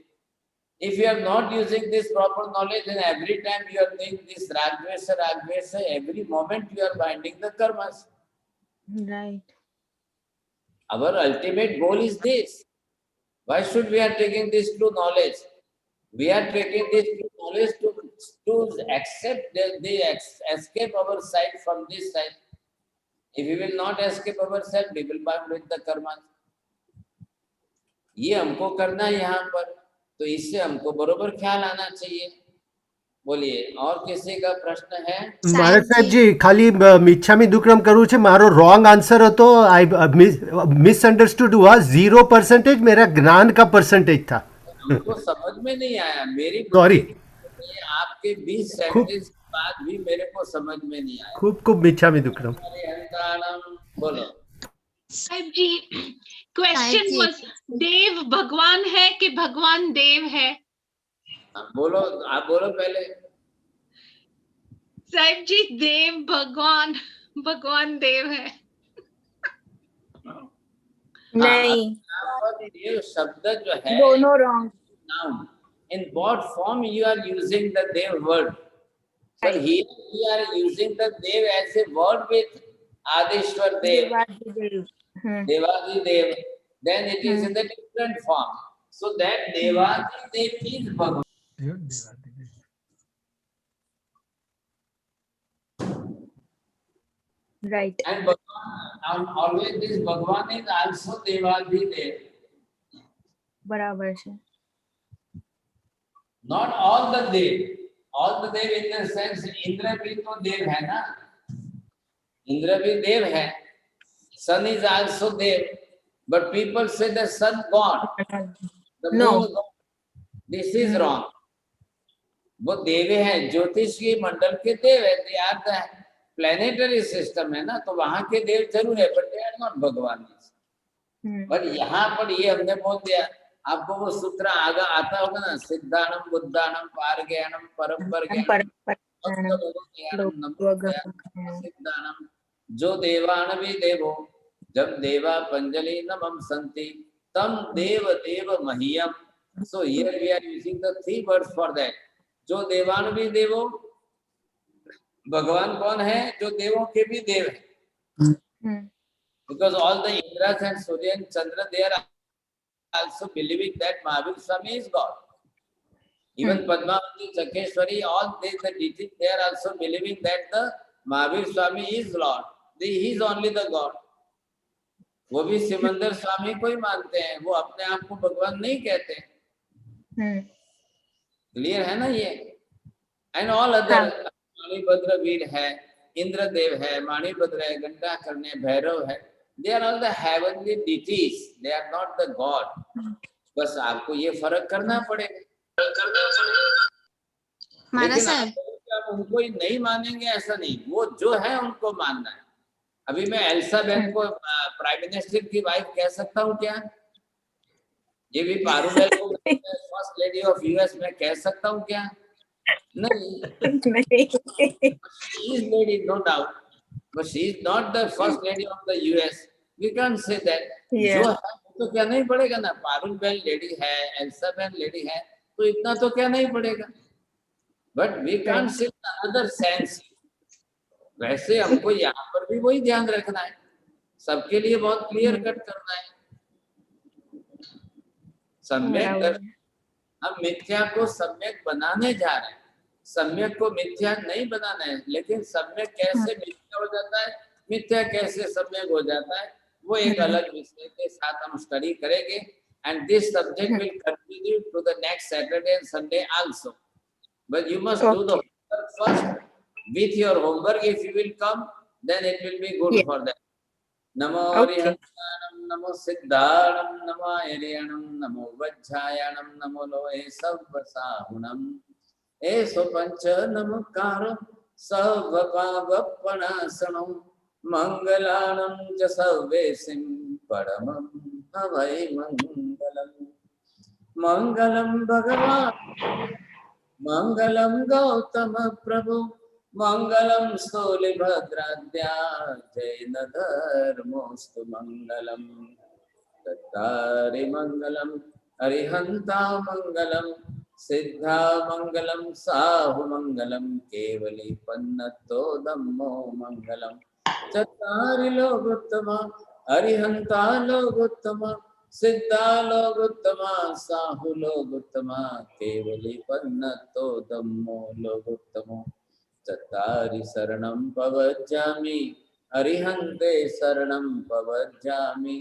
If you are not using this proper knowledge, then every time you are doing this rag dvesha, every moment you are binding the karmas. Right. Our ultimate goal is this. Why should we are taking this true knowledge? We are taking this true knowledge to accept the escape our sight from this side. If we will not escape ourselves, we will bind with the karmas. ये हमको करना है यहाँ पर, तो इससे हमको बरोबर ख्याल आना चाहिए। बोलिए, और किसी का प्रश्न है? महाराज साहब जी, खाली मिच्छामी दुक्कड़म करूँ छे, मारो रॉन्ग आंसर હતો, आई मिसअंडरस्टूड हुआ। 0% मेरा ज्ञान का परसेंटेज था। हमको समझ में नहीं आया, मेरी सॉरी। आपके 20 सेंटेंस बात भी मेरे को समझ में नहीं आया। खूब खूब मिच्छामि दुक्कडम। बोलो साहिब जी, क्वेश्चन वाज देव भगवान है कि भगवान देव है? बोलो, आप बोलो पहले। साहिब जी, देव भगवान, भगवान देव है? नहीं, देव शब्द जो है दोनों wrong. Noun, in what form you are using the dev word? But here we are using the dev as a word with Adishwar Dev, Devadi Dev. Then it is in the different form. So that Devadi Dev is Bhagavan. Right. And Bhagavan, always this Bhagavan is also Devadi Dev. बराबर है। Not all the Dev in the sense Indra भी तो Dev है ना, Indra भी Dev है, Sun is also Dev, but people say the Sun God, the Moon God. This is wrong. वो देव है, ज्योतिष के मंडल के देव है, they are the planetary system है ना, तो वहाँ के देव जरूर है, but they are not भगवान। पर यहाँ पर ये हमने बोल दिया, आपको वो सूत्र आगा आता होगा ना, सिद्धानम बुद्धानम पारज्ञानम परम्पर सिद्धानम, जो देवान भी देवो, जब देवा पंजलि नमम संति तम देव देव मह्यम। So here we are using the three words for that. जो देवान भी देवो, भगवान कौन है? जो देवों के भी देव है। Because all the Indras and Surya and Chandra, they are also believing that Mahavir Swami is God. Even Padmavati, Chakeshwari, all the deities, they are also believing that the Mahavir Swami is Lord. He is only the God. वो भी सिमंदर स्वामी को ही मानते हैं, वो अपने आप को भगवान नहीं कहते। क्लियर है ना ये? एंड ऑल अदर, मणिभद्र वीर है, इंद्रदेव है, मणिभद्र है, घंटाकर्ण है, भैरव है, they are all the heavenly deities, they are not the God. बस आपको ये फर्क करना पड़ेगा। लेकिन आप उनको ही नहीं मानेंगे ऐसा नहीं, वो जो है उनको मानना है। अभी मैं एल्सा बेन को प्राइम मिनिस्टर की वाइफ कह सकता हूँ क्या? ये भी पारुवेल को फर्स्ट लेडी ऑफ यूएस में कह सकता हूँ क्या? नहीं। She is lady, no doubt, but she is not the first lady of the US. We can't say that. जो है तो क्या नहीं पड़ेगा ना, पारुवेल लेडी है, एल्सा बेन लेडी है, तो इतना तो क्या नहीं पड़ेगा। But we can't say the other sense. वैसे हमको यहाँ पर भी वही ध्यान रखना है, सबके लिए बहुत क्लियर कट करना है। सम्यक, हम मिथ्या को सम्यक बनाने जा रहे हैं, सम्यक को मिथ्या नहीं बनाना है। लेकिन सम्यक कैसे मिथ्या हो जाता है, मिथ्या कैसे सम्यक हो जाता है, वो एक अलग विषय के साथ हम स्टडी करेंगे। And this subject will continue to the next Saturday and Sunday also, but you must do the homework first. With your homework, if you will come, then it will be good for that. Namo Arihantanam, Namo Siddhanam, Namo Ariyanam, Namo Vajjayanam, Namo Loe Savvasahunam, Eso Pancha Namakaram, Savvapavapanasanam, Mangalanam Jasavesim, Paramam Havai Mangalam, Mangalam Bhagavan, Mangalam Gautama Prabhu, मंगलम स्थूलिभद्राद्या जैन धर्मोस्तु मंगलम, दत्तारि मंगलम, अरिहंता मंगलम, सिद्धा मंगलम, साहु मंगलम, केवली पन्नतो धम्मो मंगलम, चत्तारि लोकोत्तमा, अरिहंता लोकोत्तमा, सिद्धा लोकोत्तमा, साहु लोकोत्तमा, केवली पन्नतो धम्मो लोकोत्तमो, चत्तारि शरणं पवज्जामि, अरिहन्ते शरणं पवज्जामि,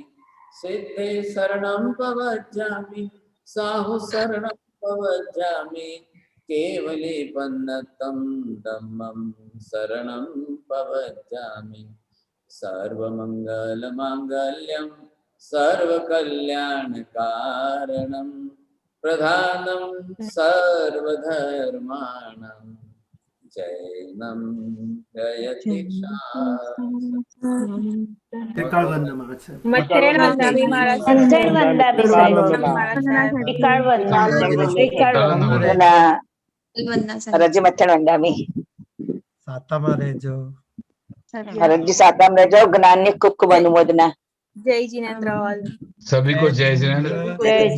सिद्धे शरणं पवज्जामि, साहु शरणं पवज्जामि, केवली पन्नतं धम्मं शरणं पवज्जामि। सर्वमङ्गलमाङ्गल्यं सर्वकल्याणकारणं प्रधानं सर्वधर्माणां जैनं जयति टिकाळ वंदना महाराज साहेब. मच्छर वंदामी महाराज मच्छर वंदामी साहेब. टिकाळ वंदना. महाराज जी मच्छर वंदामी. सातामा રહેજો. महाराज जी साताम रह जाओ. ज्ञान ने खूब खूब अनुमोदना. जय जिनेन्द्र. सभी को जय जिनेन्द्र. जय